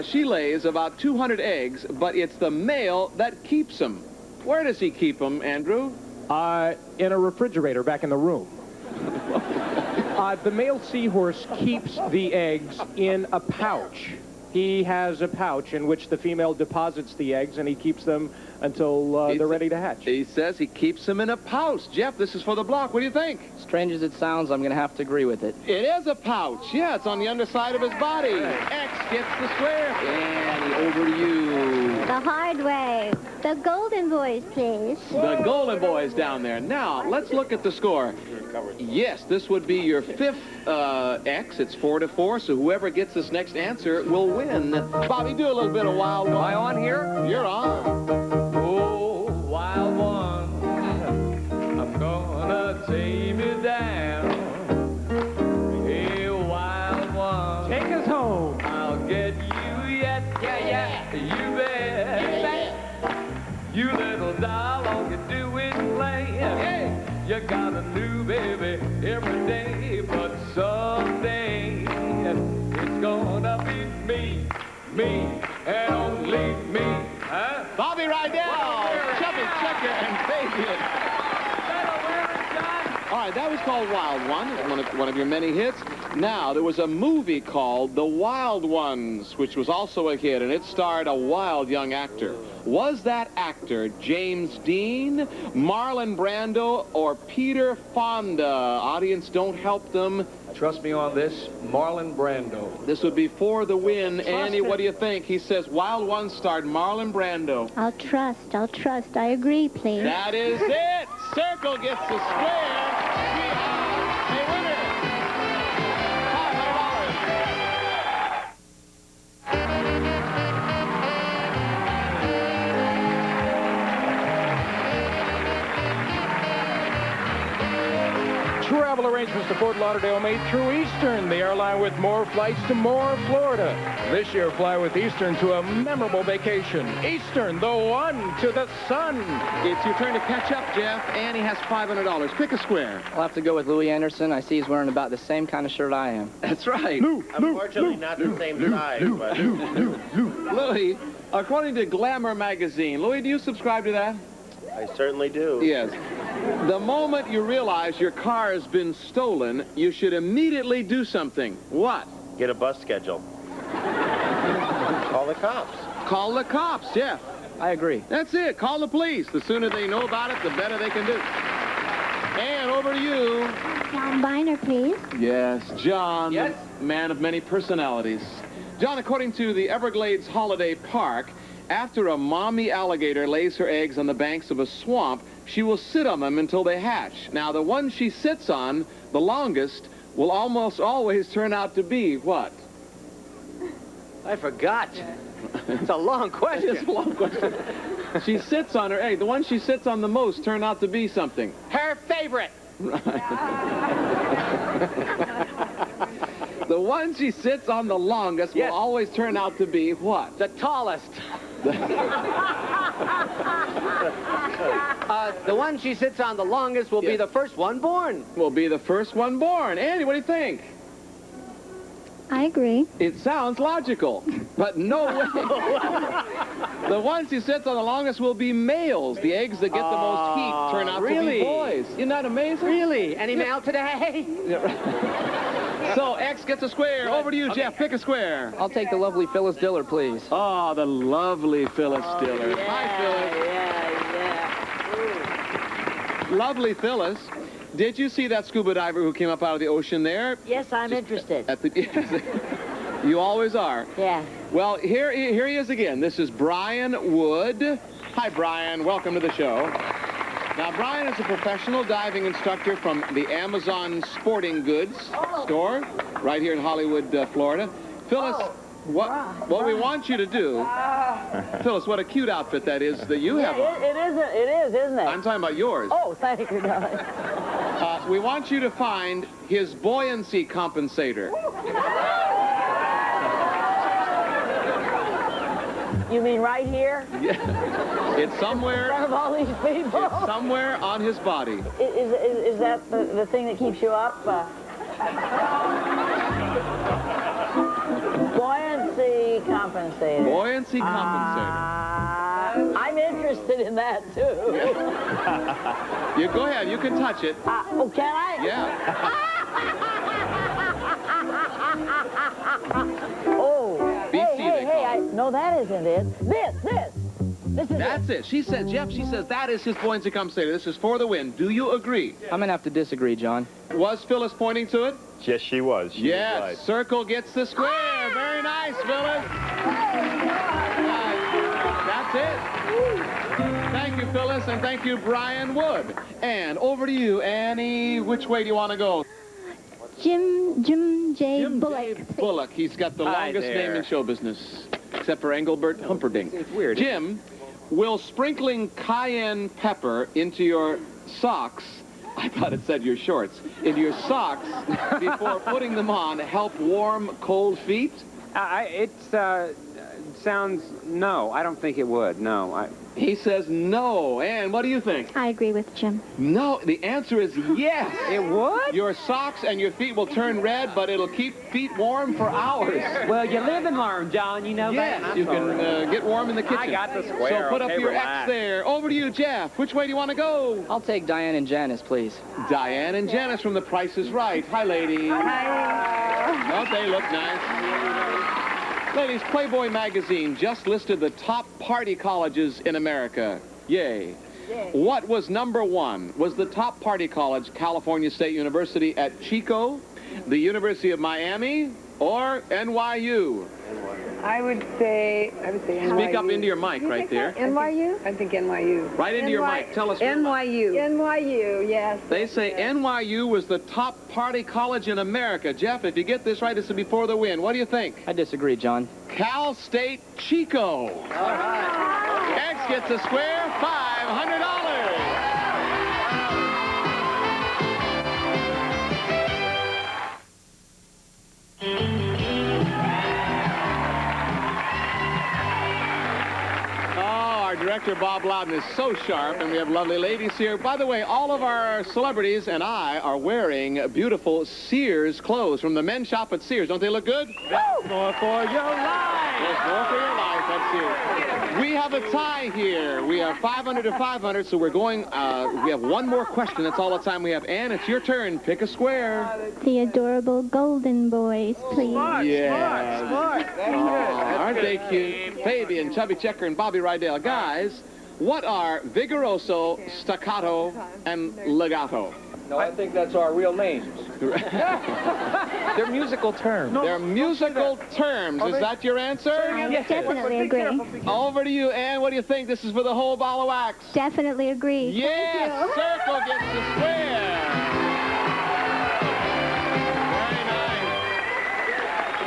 She lays about 200 eggs, but it's the male that keeps them. Where does he keep them, Andrew? In a refrigerator back in the room. The male seahorse keeps the eggs in a pouch. He has a pouch in which the female deposits the eggs, and he keeps them until they're ready to hatch. He says he keeps them in a pouch. Jeff, this is for the block. What do you think? Strange as it sounds, I'm going to have to agree with it. It is a pouch. Yeah, it's on the underside of his body. X gets the square. Annie, over to you. The hard way. The Golden Boys, please. The Golden Boys down there. Now, let's look at the score. Yes, this would be your 5th X. It's 4-4, so whoever gets this next answer will win. Bobby, do a little bit of Wild One. Am I on here? You're on. Oh, wild one, I'm gonna tame you down. Hey, wild one, take us home. I'll get you yet. Yeah, you bet. You little doll, all you do is play. Hey, you got a new baby every day, but someday it's gonna be me, and only me. Huh? Bobby Rydell, Chubby, Checker, and Fabian. All right, that was called Wild One, one of your many hits. Now, there was a movie called The Wild Ones, which was also a hit, and it starred a wild young actor. Was that actor James Dean, Marlon Brando, or Peter Fonda? Audience, don't help them. Trust me on this, Marlon Brando. This would be for the win. Annie, what do you think? He says Wild Ones starred Marlon Brando. I'll trust. I agree, please. That is it. Circle gets the square. We have a winner. Travel arrangements to Fort Lauderdale made through Eastern, the airline with more flights to more Florida. This year, fly with Eastern to a memorable vacation. Eastern, the one to the sun. It's your turn to catch up, Jeff. Annie has $500. Pick a square. I'll have to go with Louie Anderson. I see he's wearing about the same kind of shirt I am. That's right. Unfortunately, not the same size, but... Louie, according to Glamour magazine, Louie, do you subscribe to that? I certainly do. Yes. The moment you realize your car has been stolen, you should immediately do something. What? Get a bus schedule. Call the cops. Call the cops, Jeff. I agree. That's it. Call the police. The sooner they know about it, the better they can do. And over to you. John Byner, please. Yes, John, Yes? the man of many personalities. John, according to the Everglades Holiday Park, after a mommy alligator lays her eggs on the banks of a swamp, she will sit on them until they hatch. Now, the one she sits on, the longest, will almost always turn out to be what? I forgot. It's a long question. It's a long question. She sits on her egg. The one she sits on the most turn out to be something. Her favorite. The one she sits on the longest will always turn out to be what? The tallest. The one she sits on the longest will be the first one born. Will be the first one born. Andy, what do you think? I agree. It sounds logical, but no way. The one she sits on the longest will be males. The eggs that get the most heat turn out to be boys. Isn't that amazing? Really? Any male today? So X gets a square. Over to you, Jeff. Pick a square. I'll take the lovely Phyllis Diller, please. Oh, the lovely Phyllis Diller. Hi, Phyllis. Lovely Phyllis. Did you see that scuba diver who came up out of the ocean there? Yes, I'm interested. You always are. Yeah. Well, here he is again. This is Brian Wood. Hi, Brian. Welcome to the show. Now, Brian is a professional diving instructor from the Amazon Sporting Goods store right here in Hollywood, Florida. Phyllis, what we want you to do... Phyllis, what a cute outfit that is that you have on. It is, isn't it? I'm talking about yours. Oh, thank you, darling. We want you to find his buoyancy compensator. You mean right here? Yeah. It's somewhere... In front of all these people? It's somewhere on his body. Is that the thing that keeps you up? Buoyancy compensator. Buoyancy compensator. I'm interested in that, too. You go ahead. You can touch it. Oh, can I? Yeah. Oh. Hey, no, that isn't it. This is That's it. She said, Jeff, she says that is his buoyancy compensator. This is for the win. Do you agree? I'm going to have to disagree, John. Was Phyllis pointing to it? Yes, she was. She was right. Circle gets the square. Very nice, Phyllis. That's it. Thank you, Phyllis, and thank you, Brian Wood. And over to you, Annie. Which way do you want to go? Jim J. Bullock. Bullock. He's got the longest name in show business, except for Engelbert Humperdinck. It's weird. Jim, will sprinkling cayenne pepper into your socks, I thought it said your shorts, into your socks before putting them on help warm cold feet? It's sounds... No, I don't think it would. No. He says no. Ann, what do you think? I agree with Jim. No, the answer is yes. It would? Your socks and your feet will turn red, but it'll keep feet warm for hours. Well, you live and learn, John. You know that. Yes, you can get warm in the kitchen. I got the square. So put up Okay, your relax. X there. Over to you, Jeff. Which way do you want to go? I'll take Diane and Janice, please. Diane and Janice from The Price is Right. Hi, ladies. Hi. Don't they look nice? Ladies, Playboy magazine just listed the top party colleges in America. Yay. What was number one? Was the top party college California State University at Chico, the University of Miami, or NYU? I would say NYU. Speak up into your mic right there. NYU? I think NYU. Right into your mic. Tell us. NYU. NYU, yes. They say NYU was the top party college in America. Jeff, if you get this right, this will be for the win. What do you think? I disagree, John. Cal State Chico. All right. X gets a square $500. Director Bob Loudon is so sharp, and we have lovely ladies here. By the way, all of our celebrities and I are wearing beautiful Sears clothes from the men's shop at Sears. Don't they look good? That's more for your life. There's more for your life at Sears. We have a tie here. We are 500 to 500, so we're going, we have one more question. That's all the time we have. Ann, it's your turn. Pick a square. The adorable Golden Boys, please. Smart. Aren't they cute? Fabian, Chubby Checker, and Bobby Rydell. Guys, what are Vigoroso, Staccato, and Legato? No, I think that's our real names. They're musical terms. They're musical terms. Is that your answer? I definitely agree. Over to you, Ann. What do you think? This is for the whole ball of wax. Definitely agree. Yes, Circle gets the square.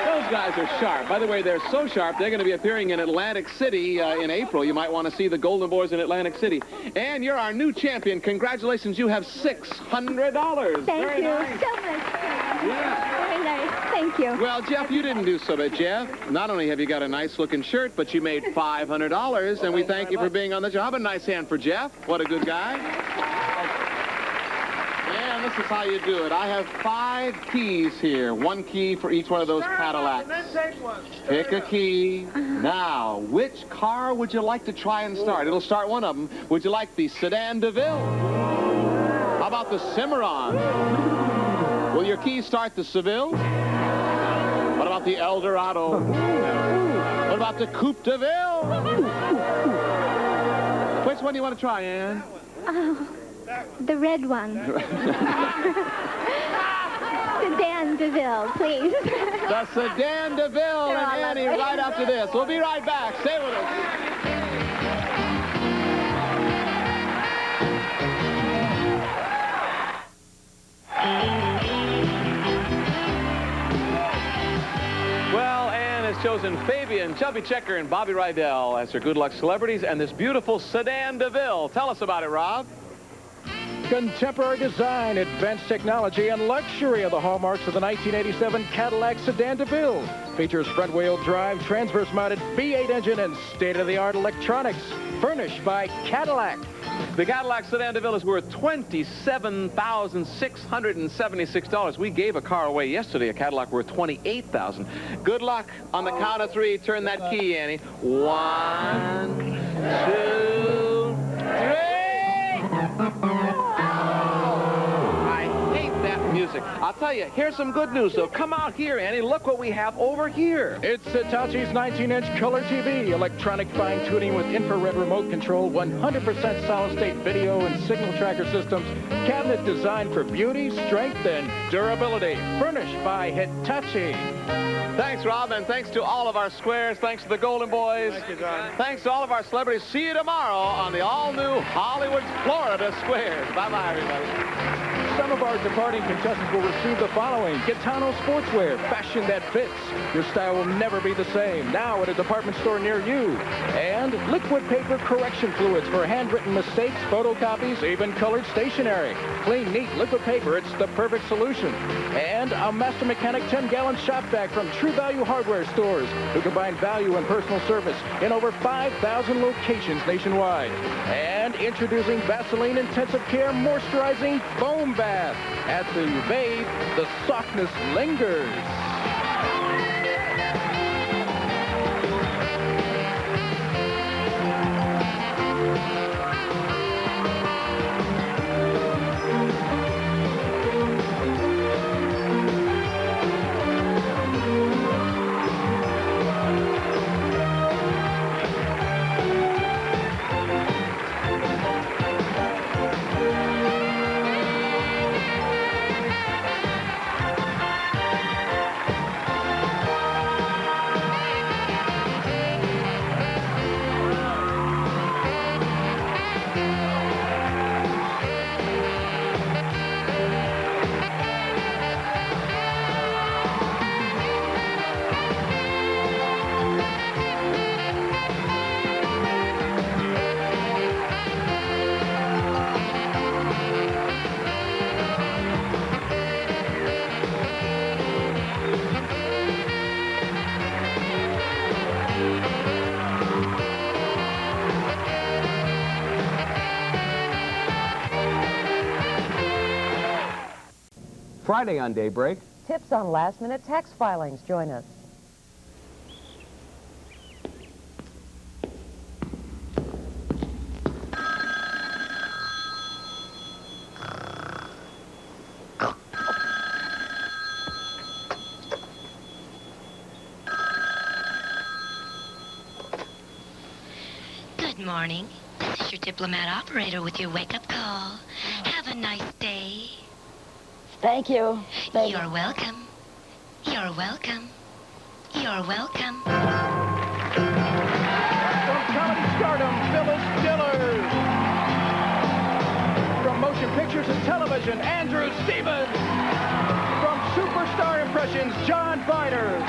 Those guys are sharp. By the way, they're so sharp, they're going to be appearing in Atlantic City in April. You might want to see the Golden Boys in Atlantic City. And you're our new champion. Congratulations. You have $600. Thank you so much. Yeah. Very nice. Thank you. Well, Jeff, you didn't do so bad, Jeff. Not only have you got a nice-looking shirt, but you made $500, and we thank you for being on the job. A nice hand for Jeff. What a good guy. And this is how you do it. I have 5 keys here. 1 key for each one of those Cadillacs. Pick a key. Now, which car would you like to try and start? It'll start one of them. Would you like the Sedan DeVille? How about the Cimarron? Will your keys start the Seville? What about the Eldorado? What about the Coupe DeVille? Which one do you want to try, Ann? Oh, the red one. Sedan DeVille, please. The Sedan DeVille and Annie right after this. We'll be right back. Stay with us. Well, Ann has chosen Fabian, Chubby Checker, and Bobby Rydell as her good luck celebrities and this beautiful Sedan DeVille. Tell us about it, Rob. Contemporary design, advanced technology, and luxury are the hallmarks of the 1987 Cadillac Sedan DeVille. Features front-wheel drive, transverse-mounted V8 engine, and state-of-the-art electronics. Furnished by Cadillac. The Cadillac Sedan DeVille is worth $27,676. We gave a car away yesterday, a Cadillac worth $28,000. Good luck. On the count of 3, turn that key, Annie. 1, 2, 3. I hate that music. I'll tell you, here's some good news, though. Come out here, Annie. Look what we have over here. It's Hitachi's 19-inch color TV, electronic fine-tuning with infrared remote control, 100% solid-state video and signal tracker systems, cabinet designed for beauty, strength, and durability. Furnished by Hitachi. Thanks, Rob, and thanks to all of our squares. Thanks to the Golden Boys. Thank you, John. Thanks to all of our celebrities. See you tomorrow on the all-new Hollywood, Florida Squares. Bye-bye, everybody. Some of our our departing contestants will receive the following: Gitano Sportswear, fashion that fits. Your style will never be the same. Now at a department store near you. And liquid paper correction fluids for handwritten mistakes, photocopies, even colored stationery. Clean, neat liquid paper, it's the perfect solution. And a Master Mechanic 10-gallon shop vac from True Value Hardware stores, who combine value and personal service in over 5,000 locations nationwide. And introducing Vaseline Intensive Care Moisturizing Foam Bath. After you bathe, the softness lingers. Friday on Daybreak. Tips on last-minute tax filings. Join us. Good morning. This is your Diplomat operator with your wake-up call. Have a nice day. Thank you. You're welcome. You're welcome. You're welcome. From comedy stardom, Phyllis Diller. From motion pictures and television, Andrew Stevens. From superstar impressions, John Byner.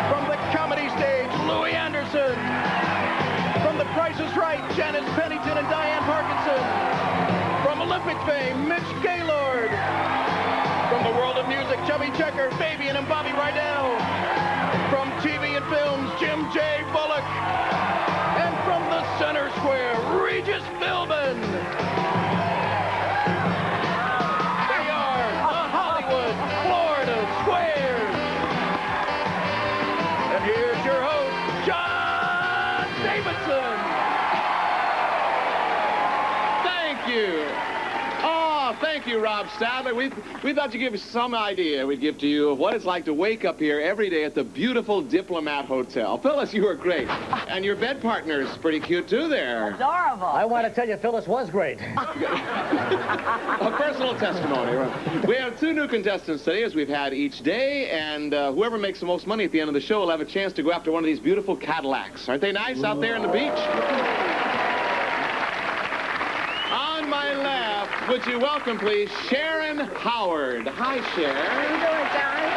From the comedy stage, Louie Anderson. From The Price is Right, Janice, Pennington, and Diane Parkinson. From Olympic fame, Mitch Gaylord. From the world of music, Chubby, Fabian, and Bobby Rydell. From TV and films, Jim J. Bullock. And from the center square, Regis Philbin. They are the Hollywood, Florida Squares. And here's your host, John Davidson. Thank you. Oh, thank you, Rob Stadler. We thought you'd give us some idea we'd give to you of what it's like to wake up here every day at the beautiful Diplomat Hotel. Phyllis, you were great. And your bed partner's pretty cute, too, there. Adorable. I want to tell you, Phyllis was great. A personal testimony. Right? We have 2 new contestants today, as we've had each day, and whoever makes the most money at the end of the show will have a chance to go after one of these beautiful Cadillacs. Aren't they nice out there on the beach? On my left, would you welcome, please, Sharon Howard. Hi, Sharon. How you doing, John?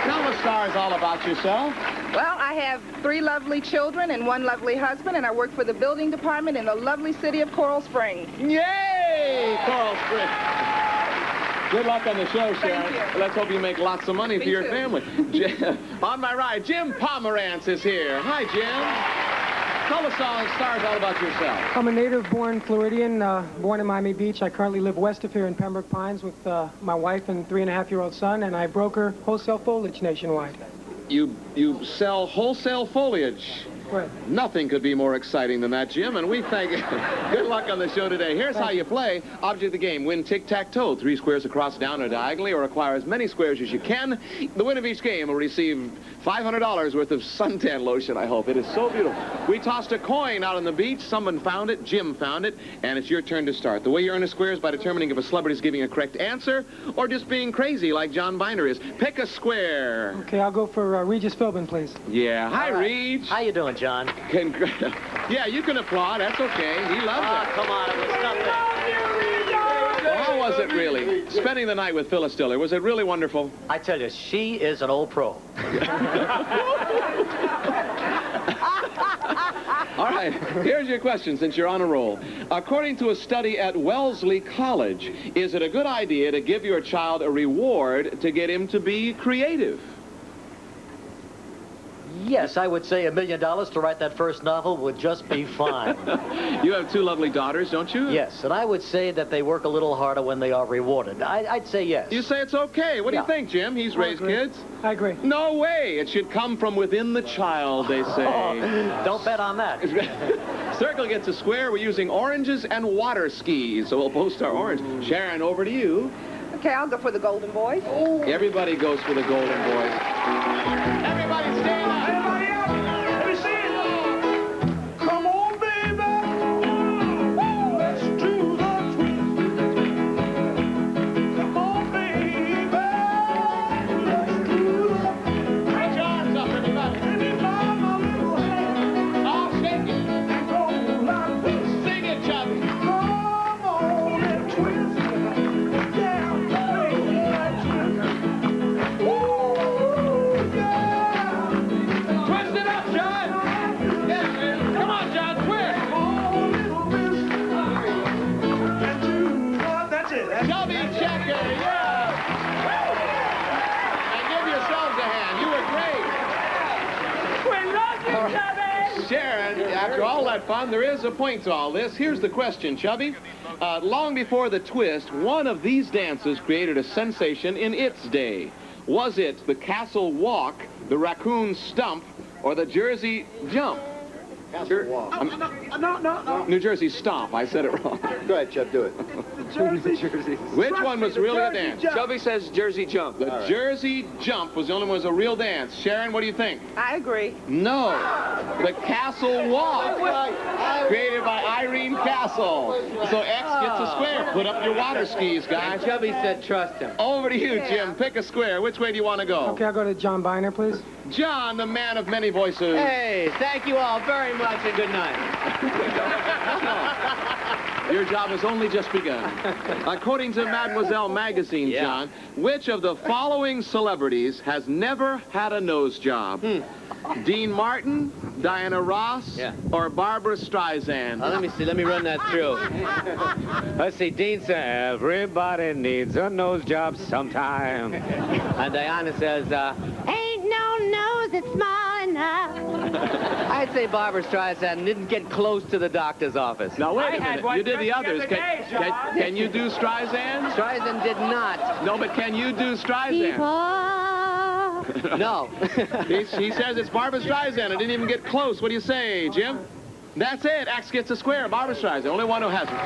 Tell the stars all about yourself. Well, I have 3 lovely children and 1 lovely husband, and I work for the building department in the lovely city of Coral Springs. Yay! Coral Springs. Good luck on the show, Sharon. Let's hope you make lots of money for your family. On my right, Jim Pomerantz is here. Hi, Jim. Tell the stars all about yourself. I'm a native-born Floridian, born in Miami Beach. I currently live west of here in Pembroke Pines with my wife and 3.5-year-old son, and I broker wholesale foliage nationwide. You sell wholesale foliage. Right. Nothing could be more exciting than that, Jim, and we thank you. Good luck on the show today. Here's how you play. Object of the game, win tic-tac-toe. 3 squares across, down, or diagonally, or acquire as many squares as you can. The winner of each game will receive $500 worth of suntan lotion, I hope. It is so beautiful. We tossed a coin out on the beach. Someone found it. Jim found it. And it's your turn to start. The way you earn a square is by determining if a celebrity is giving a correct answer or just being crazy like John Byner is. Pick a square. Okay, I'll go for Regis Philbin, please. Yeah. Hi, Reg. How you doing, John? Yeah, you can applaud. That's okay. He loves it. Come on. It was nothing. Well, how was was it really? Spending the night with Phyllis Diller, was it really wonderful? I tell you, she is an old pro. All right, here's your question since you're on a roll. According to a study at Wellesley College, is it a good idea to give your child a reward to get him to be creative? Yes, I would say $1 million to write that first novel would just be fine. You have two lovely daughters, don't you? Yes, and I would say that they work a little harder when they are rewarded. I'd say yes. You say it's okay. What do you think, Jim? He's raised kids. I agree. No way. It should come from within the child, they say. Don't bet on that. Circle gets a square. We're using oranges and water skis, so we'll post our orange. Sharon, over to you. Okay, I'll go for the Golden Boys. Everybody goes for the Golden Boys. Everybody stand up. Everybody up. Let me see it. Come on, baby. Let's do the twist. Come on, baby. Let's do the... Put your arms up, everybody. Everybody, my little hand. I'll shake it. And go like this. Sing it, Chubby. Come on and twist. Yeah, baby, let's twist. Ooh, yeah. Twist it up, John. Yes, man. Come on, John, twist. That's it. Chubby checker, yeah. And give yourselves a hand. You were great. We love you, Chubby. Sharon, after all that fun, there is a point to all this. Here's the question, Chubby. Long before the twist, one of these dances created a sensation in its day. Was it the castle walk, the raccoon stump, or the Jersey jump? Castle walk. No. New Jersey stomp. I said it wrong. Go ahead, Chub, do it. Which one was really a dance? Chubby says Jersey jump. The Jersey jump was the only one that was a real dance. Sharon, what do you think? I agree. No. The castle walk. Created by Irene Castle. So X gets a square. Put up your water skis, guys. Chubby said trust him. Over to you, Jim. Pick a square. Which way do you want to go? Okay, I'll go to John Byner, please. John, the man of many voices. Hey, thank you all very much and good night. Your job has only just begun. According to Mademoiselle magazine, John, which of the following celebrities has never had a nose job? Dean Martin, Diana Ross, or Barbara Streisand? Let me see. Let me run that through. Let's see. Dean says, everybody needs a nose job sometime. And Diana says, Ain't no nose that's small enough. I'd say Barbara Streisand didn't get close to the doctor's office. Now, wait I a had minute. one You did the just others. the other day, John. Can you do Streisand? Streisand did not. No, but can you do Streisand? No. He says it's Barbara Streisand. I didn't even get close. What do you say, Jim? That's it. X gets a square. Barbara Streisand. Only one who hasn't.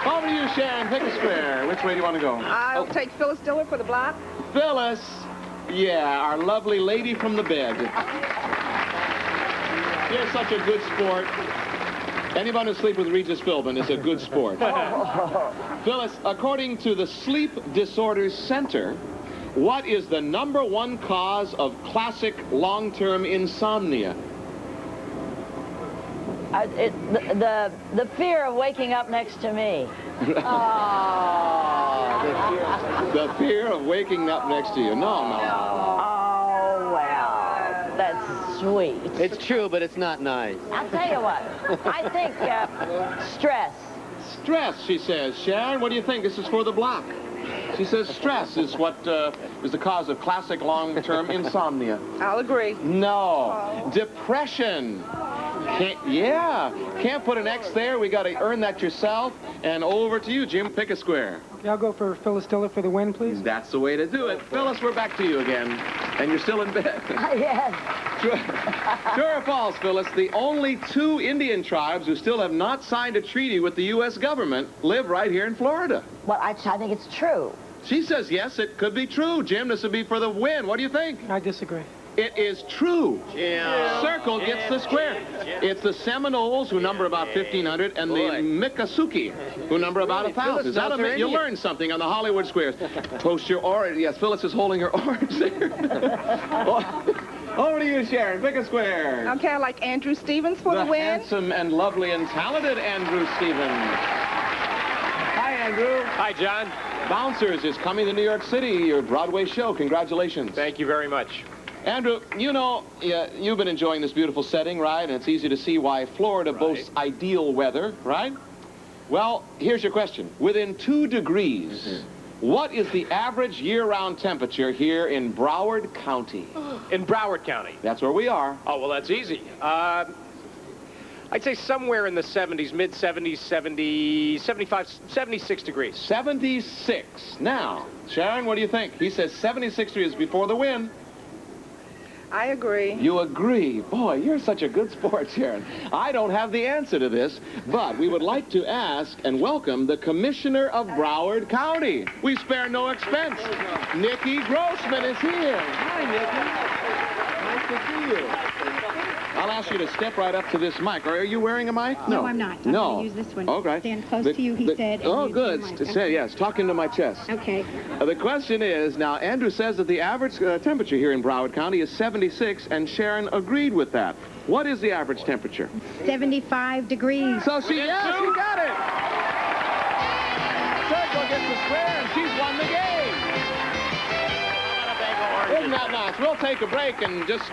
Over to you, Sharon. Pick a square. Which way do you want to go? I'll take Phyllis Diller for the block. Phyllis. Yeah, our lovely lady from the bed. You're such a good sport. Anyone who sleeps with Regis Philbin is a good sport. Phyllis, according to the Sleep Disorders Center, what is the #1 cause of classic long-term insomnia? The fear of waking up next to me. The fear of waking up next to you. No. Oh, well, that's sweet. It's true, but it's not nice. I'll tell you what. I think stress. Stress, she says. Sharon, what do you think? This is for the block. She says stress is what is the cause of classic long-term insomnia. I'll agree. No. Depression. Can't put an X there. We got to earn that yourself. And over to you, Jim. Pick a square. Okay, I'll go for Phyllis Diller for the win, please. That's the way to do it. Phyllis, we're back to you again. And you're still in bed. Yes. True or false, Phyllis, the only 2 Indian tribes who still have not signed a treaty with the U.S. government live right here in Florida. Well, I think it's true. She says, yes, it could be true. Jim, this would be for the win. What do you think? I disagree. It is true. Jim. Circle gets the square. It's the Seminoles, who number about 1,500, and the Miccosukee, who number about 1,000. Is that a you learned something on the Hollywood squares. Post your orange. Yes, Phyllis is holding her orange there. Over to you, Sharon. Pick a square. Okay, I like Andrew Stevens for the win. Handsome and lovely and talented Andrew Stevens. Andrew. Hi, John. Bouncers is coming to New York City, your Broadway show. Congratulations. Thank you very much. Andrew, you know, you've been enjoying this beautiful setting, right? And it's easy to see why Florida boasts ideal weather, right? Well, here's your question. Within 2 degrees, what is the average year-round temperature here in Broward County? In Broward County? That's where we are. Oh, well, that's easy. I'd say somewhere in the 70s, mid-70s, 70, 75, 76 degrees. 76. Now, Sharon, what do you think? He says 76 degrees before the wind. I agree. You agree. Boy, you're such a good sport, Sharon. I don't have the answer to this, but we would like to ask and welcome the Commissioner of Broward County. We spare no expense. Nikki Grossman is here. Hi, Nikki. Nice to see you. I'll ask you to step right up to this mic. Are you wearing a mic? No, I'm not. I'm no. going to use this one. Okay. Stand close to you, he said. Oh, good. Okay. Yes, talk into my chest. Okay. The question is, now, Andrew says that the average temperature here in Broward County is 76, and Sharon agreed with that. What is the average temperature? 75 degrees. So she got it. Circle gets the square, and she's won the game. Isn't that nice? We'll take a break and just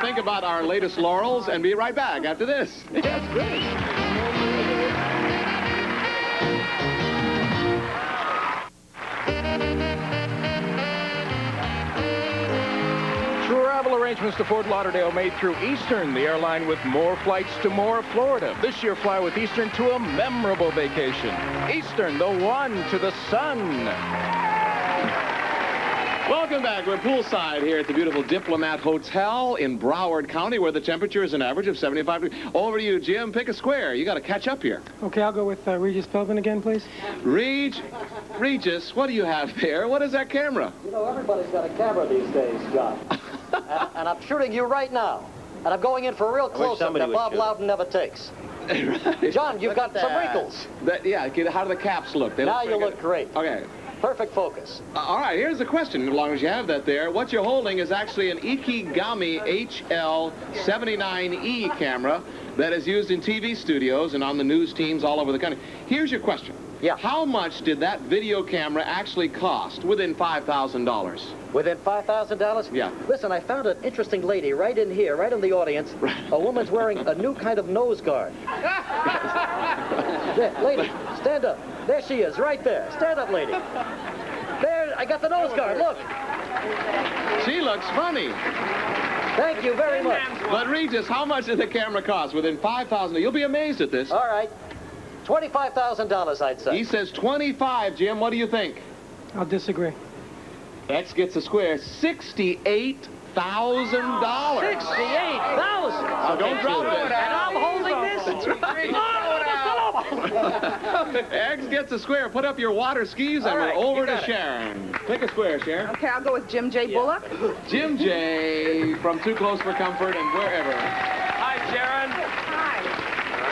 think about our latest laurels and be right back after this. That's great. Travel arrangements to Fort Lauderdale made through Eastern, the airline with more flights to more Florida. This year, fly with Eastern to a memorable vacation. Eastern, the one to the sun. Welcome back. We're poolside here at the beautiful Diplomat Hotel in Broward County, where the temperature is an average of 75 degrees. Over to you, Jim. Pick a square. You got to catch up here. Okay, I'll go with Regis Philbin again, please. Regis, what do you have there? What is that camera? You know, everybody's got a camera these days, John. and I'm shooting you right now. And I'm going in for a real close-up that Bob Loudon never takes. Right. John, you've got some wrinkles. How do the caps look? Now you look great. Okay. Perfect focus. All right, here's the question, as long as you have that there. What you're holding is actually an Ikigami HL79E camera that is used in TV studios and on the news teams all over the country. Here's your question. Yeah. How much did that video camera actually cost within $5,000? Within $5,000? Yeah. Listen, I found an interesting lady right in here, right in the audience. A woman's wearing a new kind of nose guard. There, lady, stand up. There she is, right there. Stand up, lady. There, I got the nose guard, look. She looks funny. Thank you very much. But Regis, how much did the camera cost? Within $5,000. You'll be amazed at this. All right. $25,000, I'd say. He says 25, Jim. What do you think? I'll disagree. X gets a square. $68,000. $68,000. So don't drop it. And I'm holding this. That's right. X gets a square. Put up your water skis, and we're over to Sharon. Pick a square, Sharon. Okay, I'll go with Jim J. Bullock. Jim J. from Too Close for Comfort and wherever. Hi, Sharon. Hi.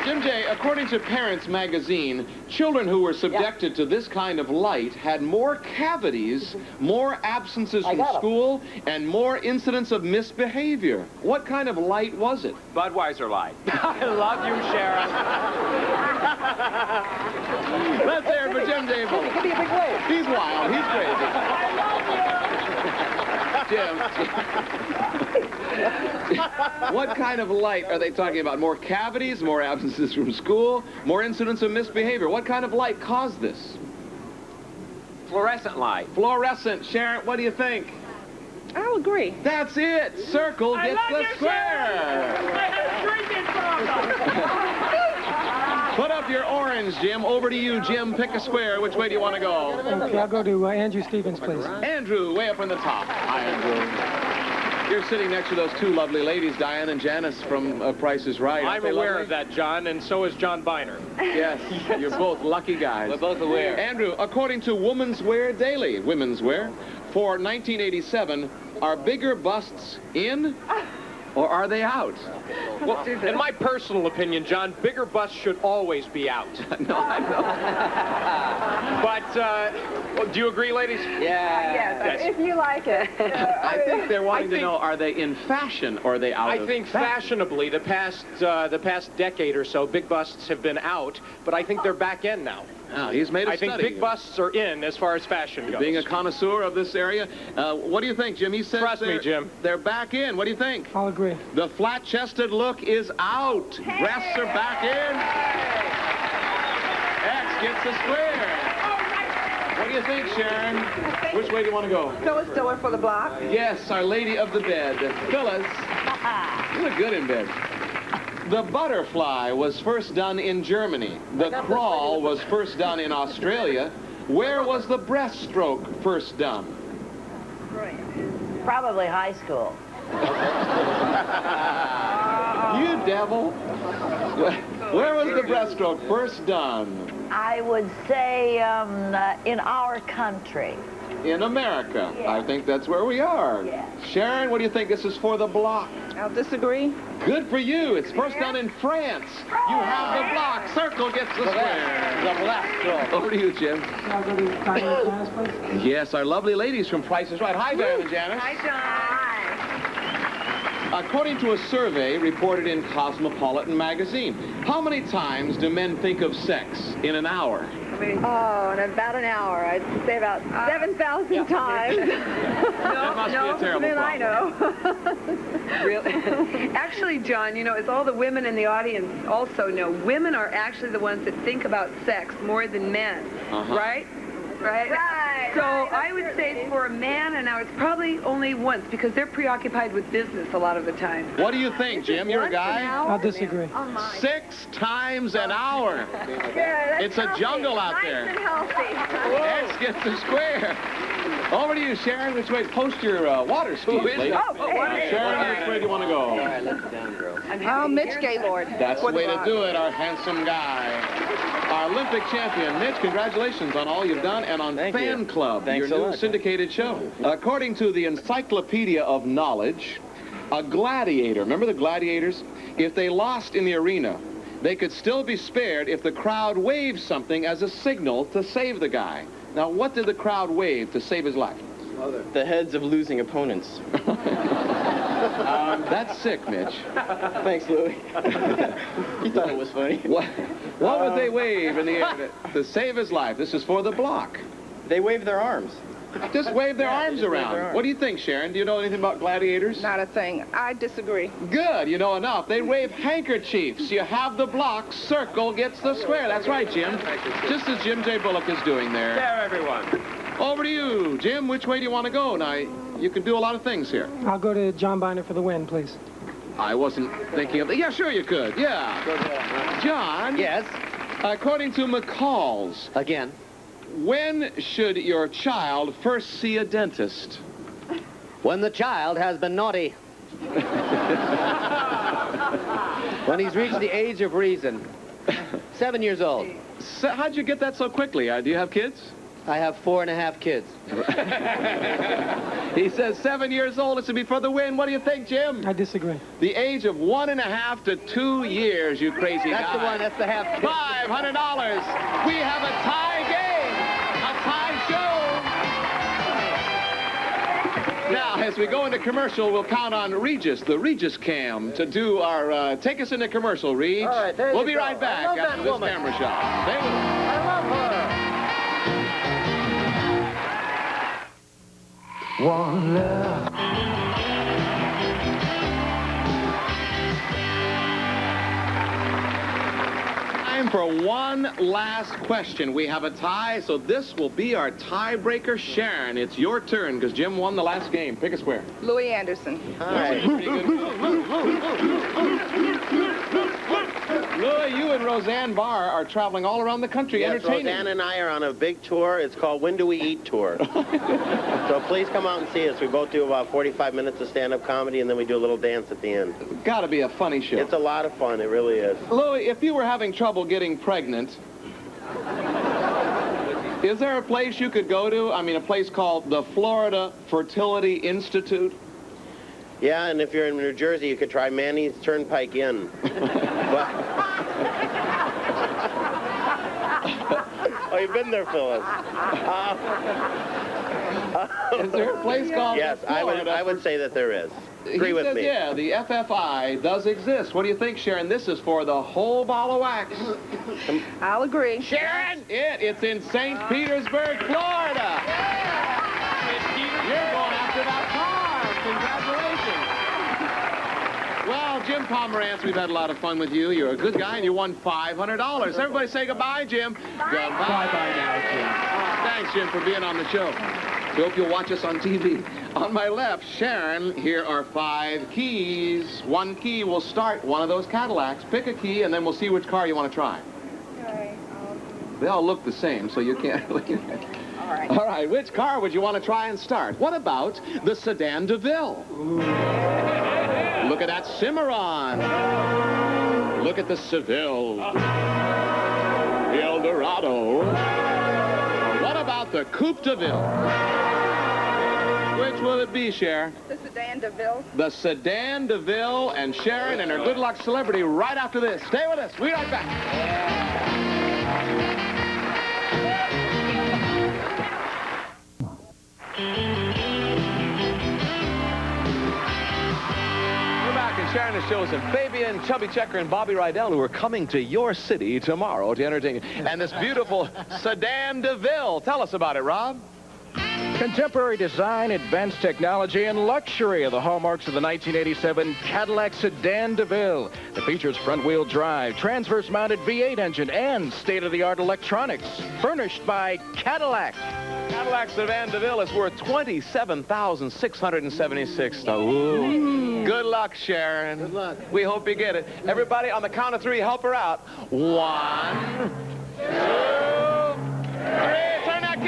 Jim J., according to Parents Magazine, children who were subjected to this kind of light had more cavities, more absences from school, and more incidents of misbehavior. What kind of light was it? Budweiser light. I love you, Sharon. Let's hear it for Jim J. Bullock. Give me a big wave. He's wild. He's crazy. Jim. What kind of light are they talking about? More cavities, more absences from school, more incidents of misbehavior. What kind of light caused this? Fluorescent light. Fluorescent. Sharon, what do you think? I'll agree. That's it. Circle gets the square. Put up your orange, Jim. Over to you, Jim. Pick a square. Which way do you want to go? Okay, I'll go to Andrew Stevens, please. Andrew, way up in the top. Hi, Andrew. You're sitting next to those two lovely ladies, Diane and Janice from Price is Right. I'm aware of that, John, and so is John Byner. Yes, you're both lucky guys. We're both aware. Andrew, according to Women's Wear Daily, Women's Wear, for 1987, are bigger busts in or are they out? Well, in my personal opinion, John, bigger busts should always be out. No, I know. But, do you agree, ladies? Yes, if you like it. I think they're wanting to know, are they in fashion or are they out I think fashionably, the past decade or so, big busts have been out, but I think they're back in now. Now, he's made a I think study. big busts are in as far as fashion goes. Being a connoisseur of this area, what do you think, Jim? He says Trust me, Jim. They're back in. What do you think? I'll agree. The flat-chested look is out. Hey. Breasts are back in. X gets the square. What do you think, Sharon? Which way do you want to go? Phyllis Diller for the block. Yes, Our Lady of the Bed. Phyllis, you look good in bed. The butterfly was first done in Germany. The crawl was first done in Australia. Where was the breaststroke first done? Probably high school. You devil. Where was the breaststroke first done? I would say in our country. In America. Yeah. I think that's where we are. Yeah. Sharon, what do you think? This is for the block. I'll disagree. Good for you. It's first done in France. You have the block. Circle gets the square. The left. Over to you, Jim. I'll go to Diane and Janice, please. Yes, our lovely ladies from Price is Right. Hi, Diane and Janice. Hi, John. According to a survey reported in Cosmopolitan magazine, how many times do men think of sex in an hour? Oh, in about an hour. I'd say about 7,000 times. That must be a terrible problem. I know. Really? Actually, John, you know, as all the women in the audience also know, women are actually the ones that think about sex more than men, right? Right? Right. So I would say for a man an hour, it's probably only once because they're preoccupied with business a lot of the time. What do you think, Jim? You're a guy? I'll disagree. 6 times an hour. Yeah, It's a jungle out there. Nice and healthy. X gets the square. Over to you, Sharon. Which way? Post your water skis, lady. Sharon, which way do you want to go? All right, let's down, girl. Oh, Mitch Gaylord. That's the way to do it, our handsome guy. Our Olympic champion. Mitch, congratulations on all you've done and on Fan Club, Thanks your a new lot. syndicated show. According to the Encyclopedia of Knowledge, a gladiator, remember the gladiators? If they lost in the arena, they could still be spared if the crowd waved something as a signal to save the guy. Now, what did the crowd wave to save his life? The heads of losing opponents. That's sick, Mitch. Thanks, Louie. You thought it was funny. What would they wave in the air to save his life? This is for the block. They wave their arms. Just wave their arms just wave around. their arms. What do you think, Sharon? Do you know anything about gladiators? Not a thing. I disagree. Good, you know enough. They wave handkerchiefs. You have the block, circle gets the square. That's right, Jim. Just as Jim J. Bullock is doing there. There, everyone. Over to you, Jim. Which way do you want to go? Now, you can do a lot of things here. I'll go to John Byner for the win, please. I wasn't thinking of that. Yeah, sure you could. Yeah. John. Yes. According to McCall's, Again. when should your child first see a dentist? When the child has been naughty. When he's reached the age of reason. 7 years old. So, how'd you get that so quickly? Do you have kids? I have 4.5 kids. He says 7 years old. This would be for the win. What do you think, Jim? I disagree. The age of 1.5 to 2 years, you crazy That's guy. the one. That's the half kid. $500. We have a tie game. A tie show. Now, as we go into commercial, we'll count on Regis, the Regis cam, to do our, take us into commercial, Reg. All right, there we'll you be go. right back I love after that this woman. camera shot. Stay with us. I love her. One love. Time for one last question. We have a tie, so this will be our tiebreaker. Sharon, it's your turn, because Jim won the last game. Pick a square. Louie Anderson. Louie, you and Roseanne Barr are traveling all around the country Yes, entertaining. Roseanne and I are on a big tour. It's called When Do We Eat Tour. So please come out and see us. We both do about 45 minutes of stand-up comedy, and then we do a little dance at the end. Got to be a funny show. It's a lot of fun. It really is. Louie, if you were having trouble getting pregnant, is there a place you could go to? I mean, a place called the Florida Fertility Institute? Yeah, and if you're in New Jersey, you could try Manny's Turnpike Inn. Oh, you've been there, Phyllis. Is there a place called Yes, I would say that there is. Agree with says, me. yeah, the FFI does exist. What do you think, Sharon? This is for the whole ball of wax. I'll agree. Sharon! It's in St. Petersburg, Florida. You're going after that car. Congratulations. Well, Jim Pomerantz, we've had a lot of fun with you. You're a good guy, and you won $500. Everybody say goodbye, Jim. Goodbye. Bye-bye now, Jim. Thanks, Jim, for being on the show. We hope you'll watch us on TV. On my left, Sharon, here are 5 keys. One key will start one of those Cadillacs. Pick a key, and then we'll see which car you want to try. They all look the same, so you can't really... All right, which car would you want to try and start? What about the Sedan DeVille? Look at that Cimarron. Look at the Seville. The Eldorado. Or what about the Coupe DeVille? Which will it be, Cher? The Sedan DeVille. The Sedan DeVille, and Sharon and her good luck celebrity right after this. Stay with us. We'll be right back. Sharon is chosen Fabian, Chubby Checker, and Bobby Rydell, who are coming to your city tomorrow to entertain you. And this beautiful Sedan DeVille. Tell us about it, Rob. Contemporary design, advanced technology, and luxury are the hallmarks of the 1987 Cadillac Sedan DeVille. It features front-wheel drive, transverse-mounted V8 engine, and state-of-the-art electronics. Furnished by Cadillac. Cadillac Sedan DeVille is worth $27,676. Ooh. Good luck, Sharon. Good luck. We hope you get it. Everybody, on the count of 3, help her out. 1, 2, 3. Turn that key.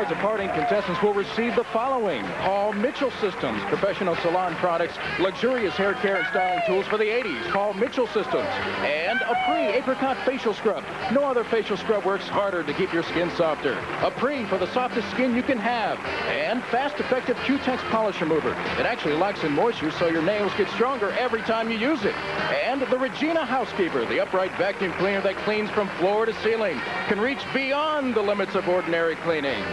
Departing contestants will receive the following: Paul Mitchell Systems, professional salon products, luxurious hair care and styling tools for the 80s. Paul Mitchell Systems. And a Apricot facial scrub. No other facial scrub works harder to keep your skin softer. A for the softest skin you can have. And fast, effective Q-Tex polish remover. It actually locks in moisture so your nails get stronger every time you use it. And the Regina Housekeeper, the upright vacuum cleaner that cleans from floor to ceiling. Can reach beyond the limits of ordinary cleaning.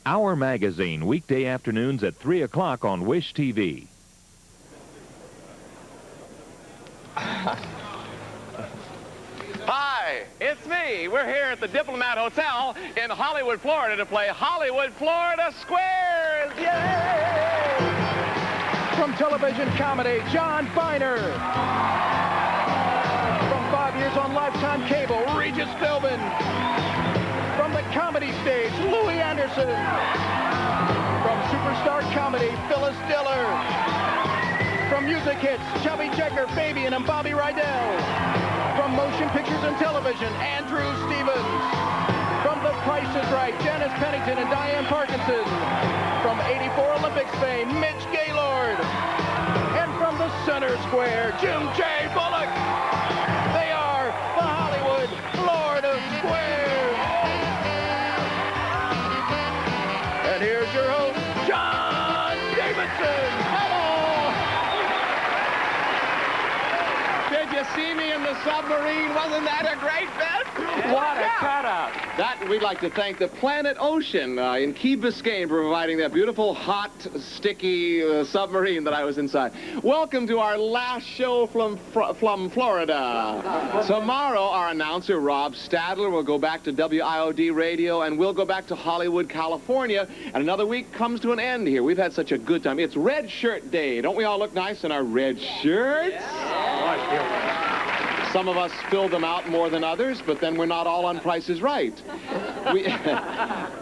Our magazine, weekday afternoons at 3 o'clock on Wish TV. Hi, it's me. We're here at the Diplomat Hotel in Hollywood, Florida to play Hollywood, Florida Squares. Yay! From television comedy, John Byner. From 5 years on Lifetime Cable, Regis Philbin. From the comedy stage, Louie Anderson. From superstar comedy, Phyllis Diller. From music hits, Chubby Checker, Fabian, and Bobby Rydell. From motion pictures and television, Andrew Stevens. From The Price is Right, Janice Pennington and Diane Parkinson. From 84 Olympics fame, Mitch Gaylord. And from the center square, Jim J. Bullock. They are the Hollywood, Florida Squares. And here's your host, John Davidson. Hello! Did you You see me in the submarine? Wasn't that a great bit? What a cutout. That, we'd like to thank the Planet Ocean in Key Biscayne for providing that beautiful, hot, sticky submarine that I was inside. Welcome to our last show from Florida. Tomorrow, our announcer, Rob Stadler, will go back to WIOD Radio, and we'll go back to Hollywood, California. And another week comes to an end here. We've had such a good time. It's Red Shirt Day. Don't we all look nice in our red shirts? Some of us fill them out more than others, but then we're not all on Price is Right.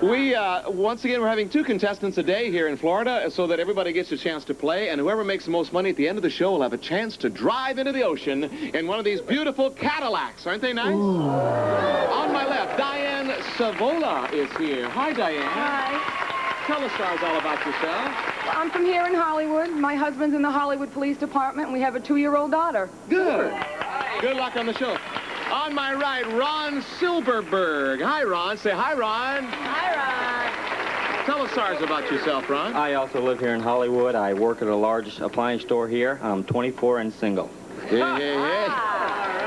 Once again, we're having 2 contestants a day here in Florida so that everybody gets a chance to play, and whoever makes the most money at the end of the show will have a chance to drive into the ocean in one of these beautiful Cadillacs. Aren't they nice? Ooh. On my left, Diane Savola is here. Hi, Diane. Hi. Tell the stars all about yourself. Well, I'm from here in Hollywood. My husband's in the Hollywood Police Department, and we have a 2-year-old daughter. Good. Good luck on the show. On my right, Ron Silberberg. Hi, Ron. Say hi, Ron. Hi, Ron. Tell the stars about yourself, Ron. I also live here in Hollywood. I work at a large appliance store here. I'm 24 and single. Hey, hey, hey.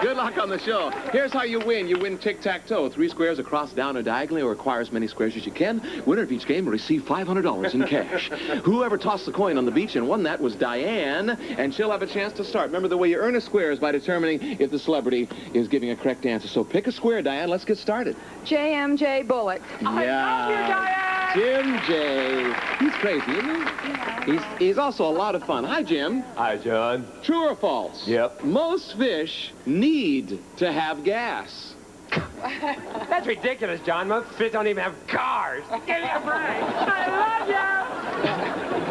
Good luck on the show. Here's how you win. You win tic-tac-toe. 3 squares across, down, or diagonally, or acquire as many squares as you can. Winner of each game will receive $500 in cash. Whoever tossed the coin on the beach and won that was Diane, and she'll have a chance to start. Remember, the way you earn a square is by determining if the celebrity is giving a correct answer. So pick a square, Diane. Let's get started. JMJ Bullock. Yeah. I love you, Diane. Jim J. He's crazy, isn't he? Yeah. He's also a lot of fun. Hi, Jim. Hi, John. True or false? Yep. Most fish need to have gas. That's ridiculous, John. Most fish don't even have cars. Give me a break. I love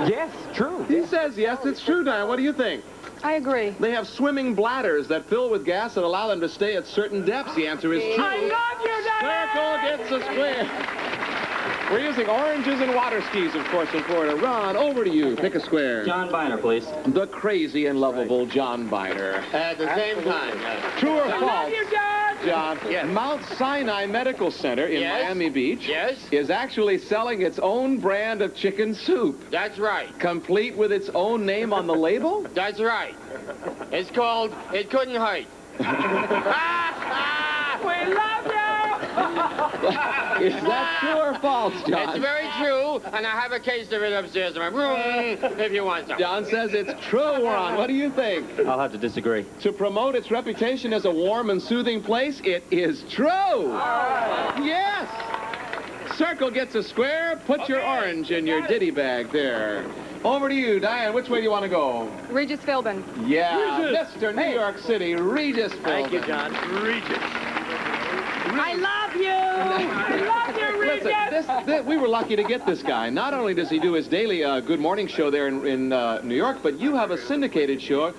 you. Yes, true. He says yes, it's true, Diane. What do you think? I agree. They have swimming bladders that fill with gas that allow them to stay at certain depths. The answer is true. I love you, Diane. Circle gets a square. We're using oranges and water skis, of course, in Florida. Ron, over to you. Pick a square. John Byner, please. The crazy and lovable John Byner. At the same time. True or false? I love you, John. John, yes. Mount Sinai Medical Center in Miami Beach is actually selling its own brand of chicken soup. That's right. Complete with its own name on the label? That's right. It's called It Couldn't Hurt. We love you. Is that true or false, John? It's very true, and I have a case of it upstairs in my room if you want some. John says it's true, Ron. What do you think? I'll have to disagree. To promote its reputation as a warm and soothing place, it is true. Yes. Circle gets a square. Put your orange in your ditty bag there. Over to you, Diane. Which way do you want to go? Regis Philbin. Yeah, Mr. New York City, Regis Philbin. Thank you, John. Regis. I love you. I love you, Regis. Listen, we were lucky to get this guy. Not only does he do his daily Good Morning show there in New York, but you have a syndicated show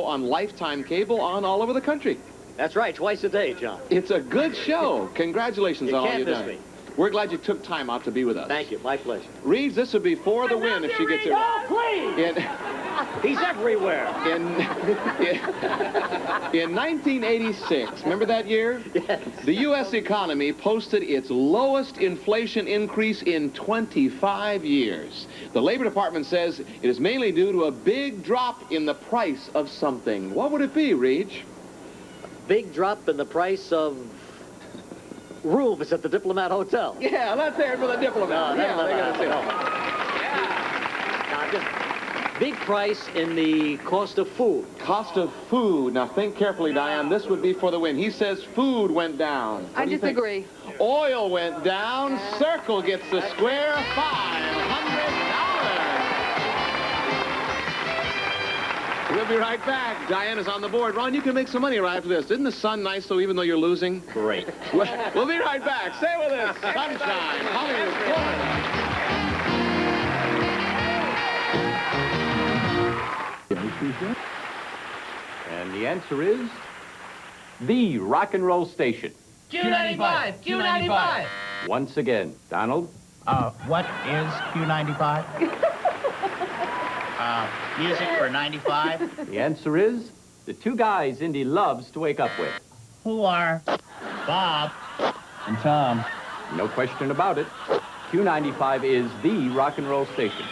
on Lifetime Cable on all over the country. That's right, twice a day, John. It's a good show. Congratulations on all you've done. You can't miss me. We're glad you took time out to be with us. Thank you. My pleasure. Reeves, this would be for the win if she gets it right. Please! He's everywhere. In 1986, remember that year? Yes. The U.S. economy posted its lowest inflation increase in 25 years. The Labor Department says it is mainly due to a big drop in the price of something. What would it be, Reach? Big drop in the price of rooms at the Diplomat Hotel. Yeah, let's hear it for the Diplomat. No, yeah, they gotta say Now, just big price in the cost of food. Cost of food. Now, think carefully, Diane. This would be for the win. He says food went down. I disagree. Oil went down. Circle gets the square. $500. We'll be right back. Diane is on the board. Ron, you can make some money right after this. Isn't the sun nice, though, even though you're losing? Great. We'll be right back. Stay with us. Sunshine. Hollywood, Florida. And the answer is the rock and roll station. Q95. Q95. Once again, Donald. What is Q95? Music for 95. The answer is the 2 guys Indy loves to wake up with. Who are Bob and Tom? No question about it. Q95 is the rock and roll station.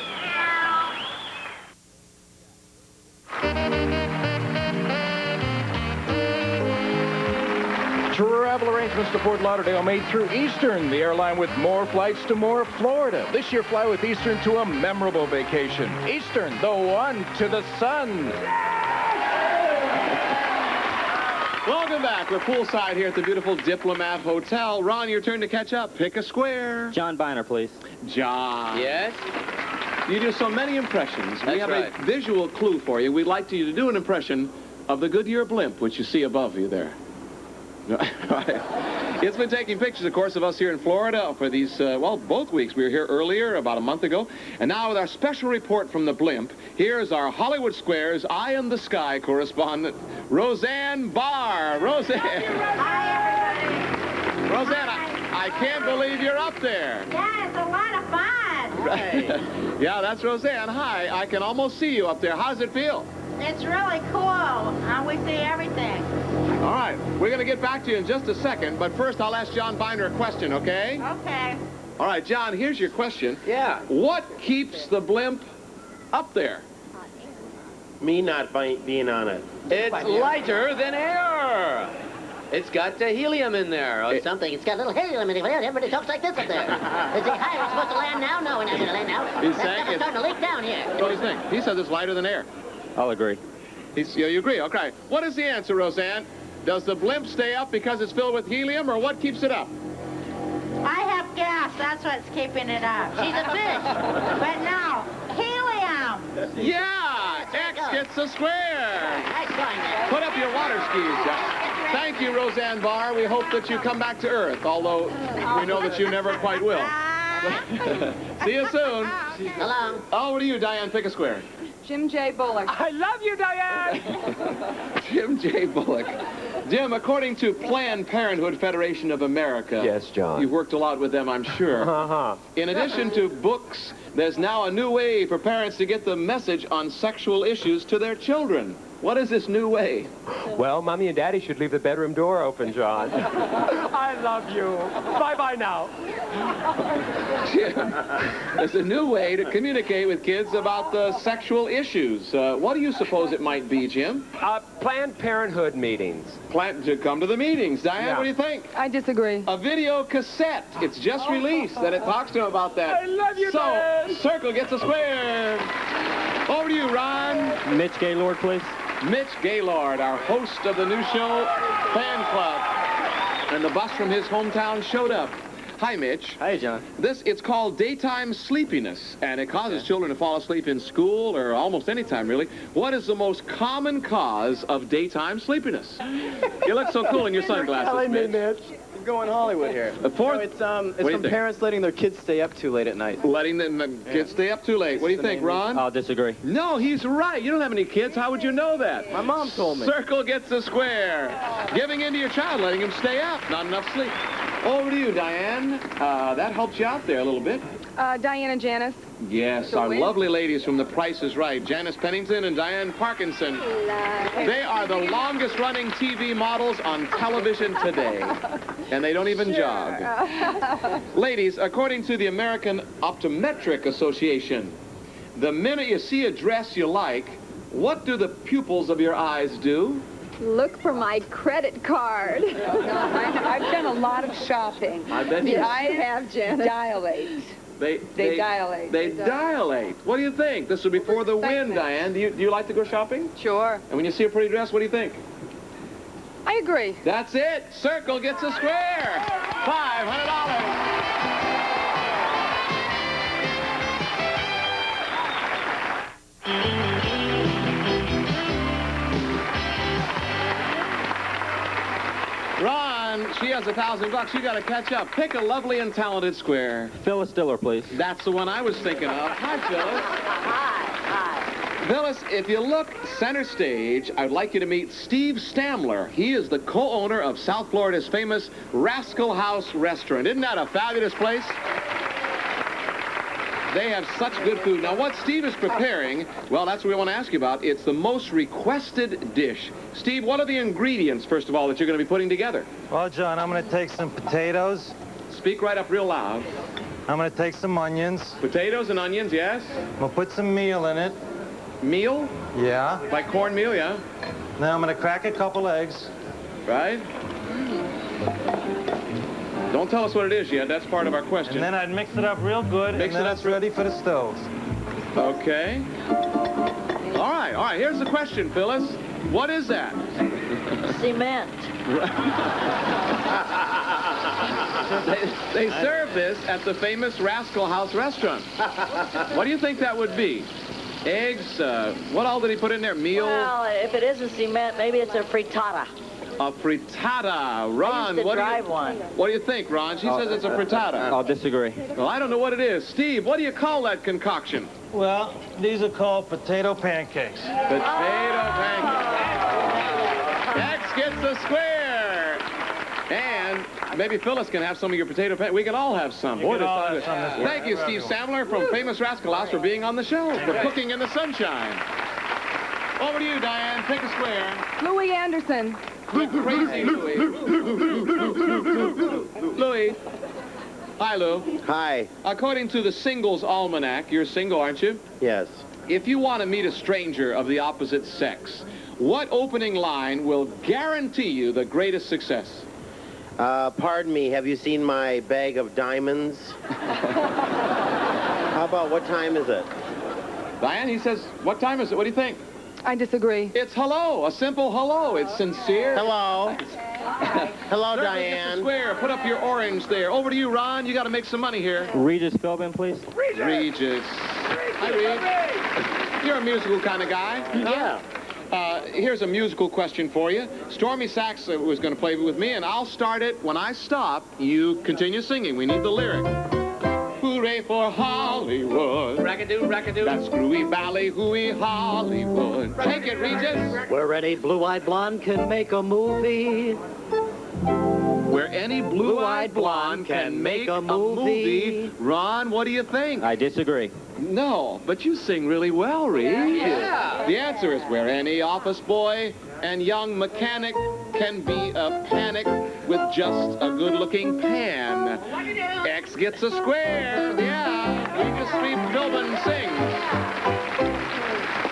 arrangements to Fort Lauderdale made through Eastern, the airline with more flights to more Florida. This year, fly with Eastern to a memorable vacation. Eastern, the one to the sun. Welcome back. We're poolside here at the beautiful Diplomat Hotel. Ron, your turn to catch up. Pick a square. John Byner, please. John. Yes? You do so many impressions. We That's have right. a visual clue for you. We'd like you to do an impression of the Goodyear blimp, which you see above you there. Right. It's been taking pictures, of course, of us here in Florida for these, well, both weeks. We were here earlier, about a month ago. And now with our special report from the blimp, here's our Hollywood Squares Eye in the Sky correspondent, Roseanne Barr. Roseanne. Hi, everybody. Roseanne, I can't believe you're up there. Yeah, it's a lot of fun. Right. Yeah, that's Roseanne. Hi. I can almost see you up there. How does it feel? It's really cool. We see everything. All right. We're going to get back to you in just a second, but first I'll ask John Byner a question, okay? Okay. All right, John, here's your question. Yeah. What keeps the blimp up there? Me not being on it. It's lighter than air. It's got helium in there or something. It's got a little helium in it. Everybody talks like this up there. They say, hi, we're supposed to land now? No, we're not going to land now. He's That saying stuff is starting to leak down here. What do you think? He says it's lighter than air. I'll agree. You agree? Okay. What is the answer, Roseanne? Does the blimp stay up because it's filled with helium, or what keeps it up? I have gas. That's what's keeping it up. She's a fish. But no, helium. Yeah! X gets a square. Nice going there. Put up your water skis, John. Thank you, Roseanne Barr. We hope that you come back to Earth, although we know that you never quite will. See you soon. Hello. Oh, what are you, Diane? Pick a square. Jim J. Bullock. I love you, Diane! Jim J. Bullock. Jim, according to Planned Parenthood Federation of America. Yes, John. You've worked a lot with them, I'm sure. Uh-huh. In addition to books, there's now a new way for parents to get the message on sexual issues to their children. What is this new way? Well, Mommy and Daddy should leave the bedroom door open, John. I love you. Bye-bye now. Jim, there's a new way to communicate with kids about the sexual issues. What do you suppose it might be, Jim? Planned Parenthood meetings. Plan to come to the meetings. Diane, Yeah. what do you think? I disagree. A video cassette. It's just released, and it talks to him about that. I love you, So, Dad. Circle gets a square. Over to you, Ron. Mitch Gaylord, please. Mitch Gaylord, our host of the new show, Fan Club. And the bus from his hometown showed up. Hi, Mitch. Hi, John. It's called daytime sleepiness, and it causes children to fall asleep in school or almost any time, really. What is the most common cause of daytime sleepiness? You look so cool in your sunglasses, Telling me, Mitch. Mitch. Going Hollywood here. The fourth- It's do you from think? parents letting their kids stay up too late at night. Letting the kids stay up too late. What do you think, Ron? I'll disagree. No, he's right. You don't have any kids. How would you know that? My mom told me. Circle gets a square. Giving in to your child, letting him stay up. Not enough sleep. Over to you, Diane. That helps you out there a little bit. Diana Janice. Yes, So our when- lovely ladies from The Price is Right, Janice Pennington and Diane Parkinson. They are the longest-running TV models on television today, and they don't even jog. Ladies, according to the American Optometric Association, the minute you see a dress you like, what do the pupils of your eyes do? Look for my credit card. I've done a lot of shopping. I bet you. I have, Janice. Dilate. They dilate. They dilate. What do you think? This will be for the win, Diane. Do you like to go shopping? Sure. And when you see a pretty dress, what do you think? I agree. That's it. Circle gets a square. $500. Ron, she has $1,000. You got to catch up. Pick a lovely and talented square. Phyllis Diller, please. That's the one I was thinking of. Hi, Phyllis. Hi. Phyllis, if you look center stage, I'd like you to meet Steve Stamler. He is the co-owner of South Florida's famous Rascal House restaurant. Isn't that a fabulous place? They have such good food. Now, what Steve is preparing, well, that's what we want to ask you about. It's the most requested dish. Steve, what are the ingredients, first of all, that you're going to be putting together? Well, John, I'm going to take some potatoes. Speak right up real loud. I'm going to take some onions. Potatoes and onions, yes? I'm going to put some meal in it. Meal? Yeah. Like cornmeal, yeah? Then I'm going to crack a couple eggs. Right? Don't tell us what it is yet. That's part of our question. And then I'd mix it up real good, Mix and it then up it's ready for the stoves. Okay. All right. Here's the question, Phyllis. What is that? Cement. They serve this at the famous Rascal House restaurant. What do you think that would be? Eggs? What all did he put in there? Meal? Well, if it isn't cement, maybe it's a frittata. A frittata. Ron, What do you think, Ron? She says it's a frittata. I'll disagree. Well, I don't know what it is. Steve, what do you call that concoction? Well, these are called potato pancakes. Potato pancakes. X gets a square. And maybe Phyllis can have some of your potato pancakes. We can all have some. Boy, thank you, Steve Samler from Famous Rascal House for being on the show, for cooking in the sunshine. Over to you, Diane. Take a square. Louie Anderson. Crazy Louie. Louie. Hi, Lou. Hi. According to the Singles Almanac, you're single, aren't you? Yes. If you want to meet a stranger of the opposite sex, what opening line will guarantee you the greatest success? Pardon me, have you seen my bag of diamonds? How about what time is it? Diane, he says, what time is it? What do you think? I disagree. It's hello, a simple hello. It's sincere. Hello. Hello, Circle Diane. gets a square. Put up your orange there. Over to you, Ron. You got to make some money here. Regis Philbin, please. Regis. Hi, Reed. You're a musical kind of guy. Yeah. Here's a musical question for you. Stormy Sax was going to play with me, and I'll start it. When I stop, you continue singing. We need the lyric. Hooray for Hollywood. Rackadoo, rackadoo. That screwy ballyhooey Hollywood. Take it, Regis. Where any blue-eyed blonde can make a movie. Where any blue-eyed blonde can make a movie. Ron, what do you think? I disagree. No, but you sing really well, Reed. Yeah. The answer is where any office boy and young mechanic can be a panic with just a good-looking pan. X gets a square. Yeah. Regis Street Philbin sings.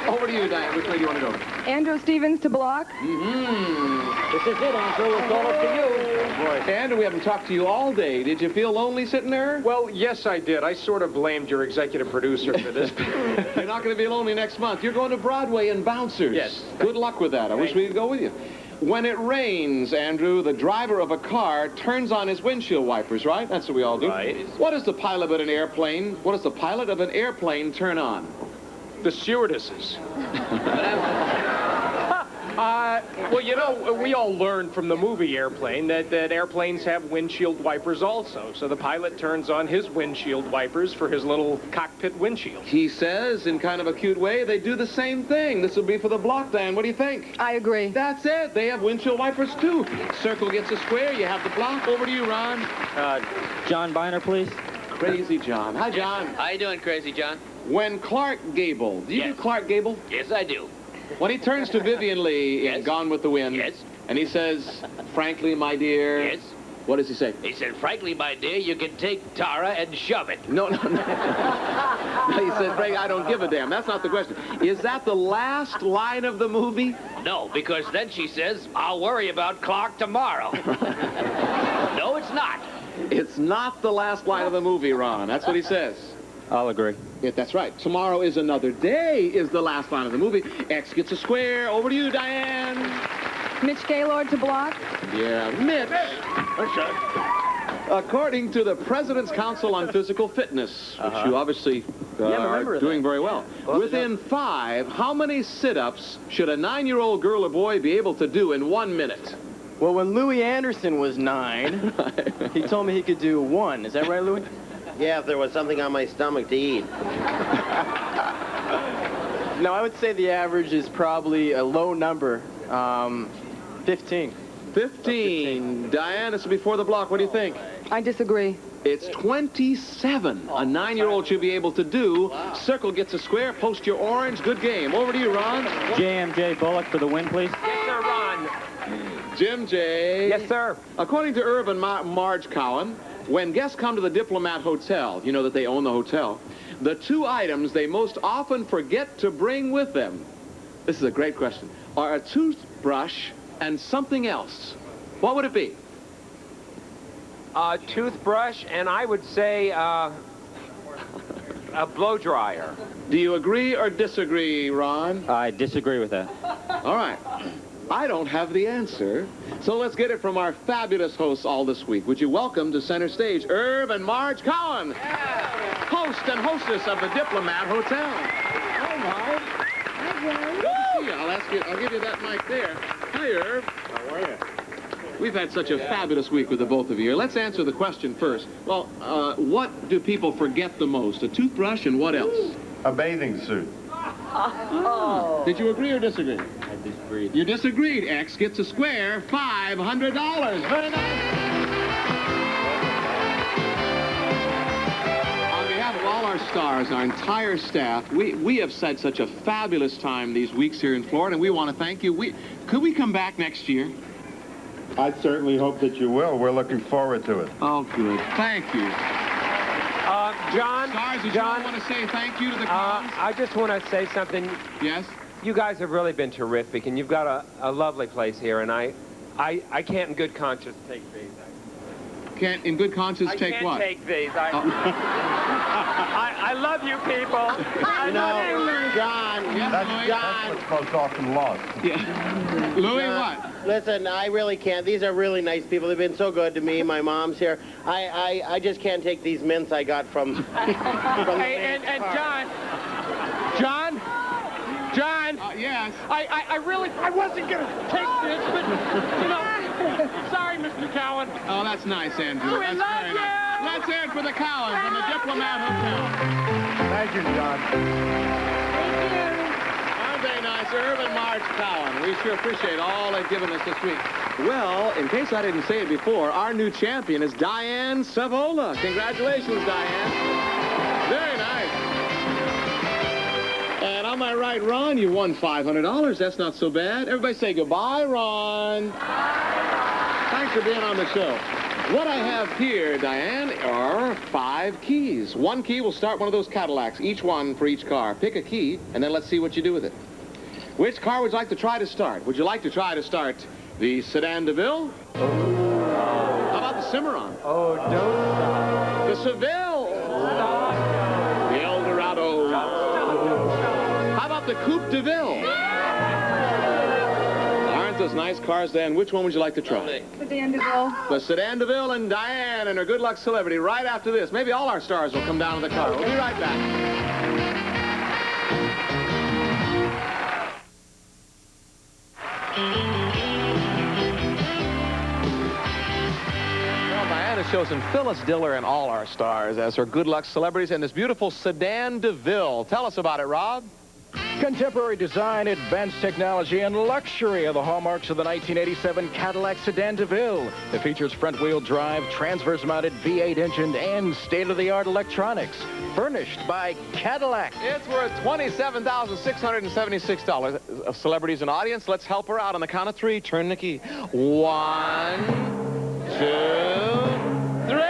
Over to you, Diane. Which way do you want to go? Andrew Stevens to Bullock. This is it, Andrew. It's all up to you. Boy, Andrew, we haven't talked to you all day. Did you feel lonely sitting there? Well, yes, I did. I sort of blamed your executive producer for this. You're not going to be lonely next month. You're going to Broadway and Bouncers. Yes. Good luck with that. I wish we could go with you. When it rains, Andrew, the driver of a car turns on his windshield wipers, right? That's what we all do. Right. What does the pilot of an airplane, turn on? The stewardesses. Well, you know, we all learned from the movie Airplane that airplanes have windshield wipers also. So the pilot turns on his windshield wipers for his little cockpit windshield. He says, in kind of a cute way, they do the same thing. This will be for the block, Dan. What do you think? I agree. That's it. They have windshield wipers, too. Circle gets a square. You have the block. Over to you, Ron. John Byner, please. Crazy John. Hi, John. How you doing, Crazy John? When Clark Gable, do you do Clark Gable? Yes, I do. When he turns to Vivian Lee in Gone with the Wind, and he says, frankly, my dear, Yes. What does he say? He said, frankly, my dear, you can take Tara and shove it. No. No, he said, Frank, I don't give a damn. That's not the question. Is that the last line of the movie? No, because then she says, I'll worry about Clark tomorrow. No, it's not. It's not the last line of the movie, Ron. That's what he says. I'll agree. Yeah, that's right. Tomorrow is another day is the last line of the movie. X gets a square. Over to you, Diane. Mitch Gaylord to Bullock. Yeah, Mitch. According to the President's Council on Physical Fitness, which you obviously are doing very well, within 5, how many sit-ups should a 9-year-old girl or boy be able to do in 1 minute? Well, when Louie Anderson was 9, he told me he could do 1. Is that right, Louie? Yeah, if there was something on my stomach to eat. No, I would say the average is probably a low number, 15. 15. Diane, this is before the block. What do you think? I disagree. It's 27. A 9-year-old should be able to do. Circle gets a square. Post your orange. Good game. Over to you, Ron. JMJ Bullock for the win, please. Yes, sir, Ron. Jim J. Yes, sir. According to Irv and Marge Cowan, when guests come to the Diplomat Hotel, you know that they own the hotel, the 2 items they most often forget to bring with them, this is a great question, are a toothbrush and something else. What would it be? A toothbrush, and I would say a blow dryer. Do you agree or disagree, Ron? I disagree with that. All right. I don't have the answer, so let's get it from our fabulous hosts all this week. Would you welcome to center stage Irv and Marge Cowan, host and hostess of the Diplomat Hotel. Hi, Marge. Hi, good to see you. I'll give you that mic there. Hi, Irv. How are you? We've had such a fabulous week with the both of you. Let's answer the question first. Well, what do people forget the most? A toothbrush and what else? A bathing suit. Oh. Did you agree or disagree? I disagreed. You disagreed. X gets a square $500. Very nice. On behalf of all our stars, our entire staff, we have had such a fabulous time these weeks here in Florida, and we want to thank you. Could we come back next year? I certainly hope that you will. We're looking forward to it. Oh, good. Thank you. John, Stars, did you want to say thank you to the Collins? I just want to say something. Yes? You guys have really been terrific, and you've got a lovely place here, and I can't in good conscience take these. Can't in good conscience take what? I can't take these. I love you people. You know, John, That's what's most often lost. Yeah. Louie, what? Listen, I really can't. These are really nice people. They've been so good to me. My mom's here. I just can't take these mints I got from Hey, and John. Yes. I wasn't going to take this, but, you know, sorry, Mr. Cowan. Oh, that's nice, Andrew. We That's love very you. nice. Let's hear it for the Collins from the Diplomat Hotel. Thank you, John. Aren't they nice? Irv and Marge Cowan. We sure appreciate all they've given us this week. Well, in case I didn't say it before, our new champion is Diane Savola. Congratulations, Diane. Very nice. And on my right, Ron, you won $500. That's not so bad. Everybody say goodbye, Ron. Thanks for being on the show. What I have here, Diane, are 5 keys. One key will start one of those Cadillacs, each one for each car. Pick a key, and then let's see what you do with it. Which car would you like to try to start? Would you like to try to start the Sedan DeVille? How about the Cimarron? Oh, don't stop. The Seville? The Eldorado? How about the Coupe DeVille? Aren't those nice cars, Dan? Which one would you like to try? Sedan DeVille. The Sedan DeVille and Diane and her good luck celebrity right after this. Maybe all our stars will come down to the car. We'll be right back. Well, Diane has chosen Phyllis, Diller, and all our stars as her good luck celebrities and this beautiful Sedan DeVille. Tell us about it, Rob. Contemporary design, advanced technology, and luxury are the hallmarks of the 1987 Cadillac Sedan DeVille. It features front-wheel drive, transverse-mounted V8 engine, and state-of-the-art electronics. Furnished by Cadillac. It's worth $27,676. Of celebrities and audience, let's help her out on the count of 3. Turn the key. 1, 2, 3.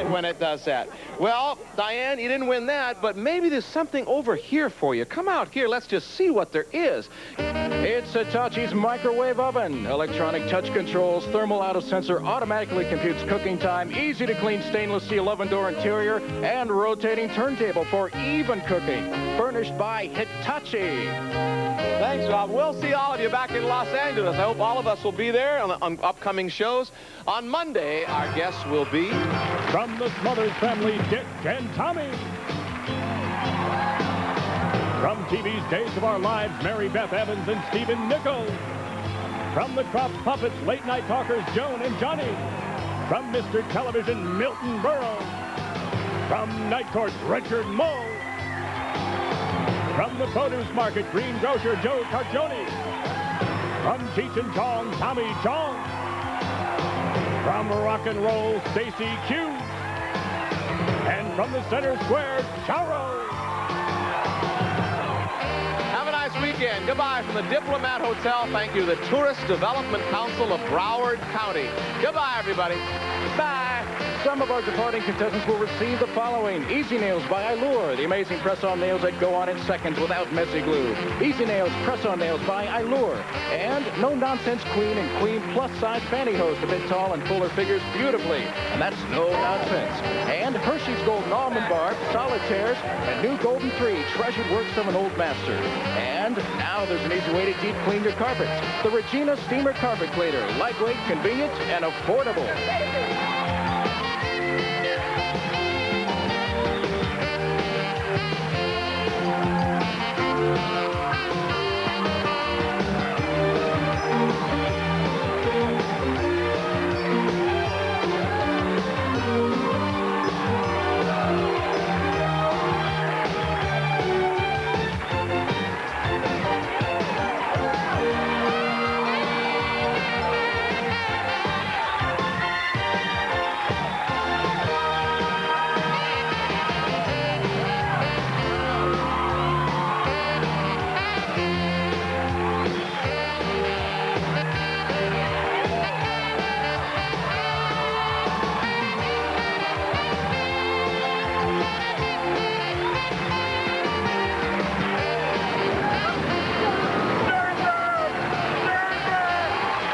When it does that. Well, Diane, you didn't win that, but maybe there's something over here for you. Come out here. Let's just see what there is. It's Hitachi's microwave oven. Electronic touch controls, thermal auto-sensor, automatically computes cooking time, easy-to-clean stainless steel oven-door interior, and rotating turntable for even cooking. Furnished by Hitachi. Thanks, Rob. We'll see all of you back in Los Angeles. I hope all of us will be there on upcoming shows. On Monday, our guests will be... From the Smothers family, Dick and Tommy. From TV's Days of Our Lives, Mary Beth Evans and Stephen Nichols. From the Crop Puppets, late night talkers Joan and Johnny. From Mr. Television, Milton Berle. From Night Court, Richard Moe. From the Produce Market, Green Grocer Joe Carcioni. From Cheech and Chong, Tommy Chong. From Rock and Roll, Stacy Q. And from the Center Square, Charo. Have a nice weekend. Goodbye from the Diplomat Hotel. Thank you to the Tourist Development Council of Broward County. Goodbye, everybody. Bye. Some of our departing contestants will receive the following. Easy Nails by Allure, the amazing press-on nails that go on in seconds without messy glue. Easy Nails press-on nails by Allure. And No Nonsense Queen and Queen plus-size pantyhose to fit tall and fuller figures beautifully. And that's no nonsense. And Hershey's Golden Almond Bar, Solitaires, and new Golden 3, treasured works of an old master. And now there's an easy way to deep clean your carpets. The Regina Steamer Carpet Cleaner, lightweight, convenient, and affordable.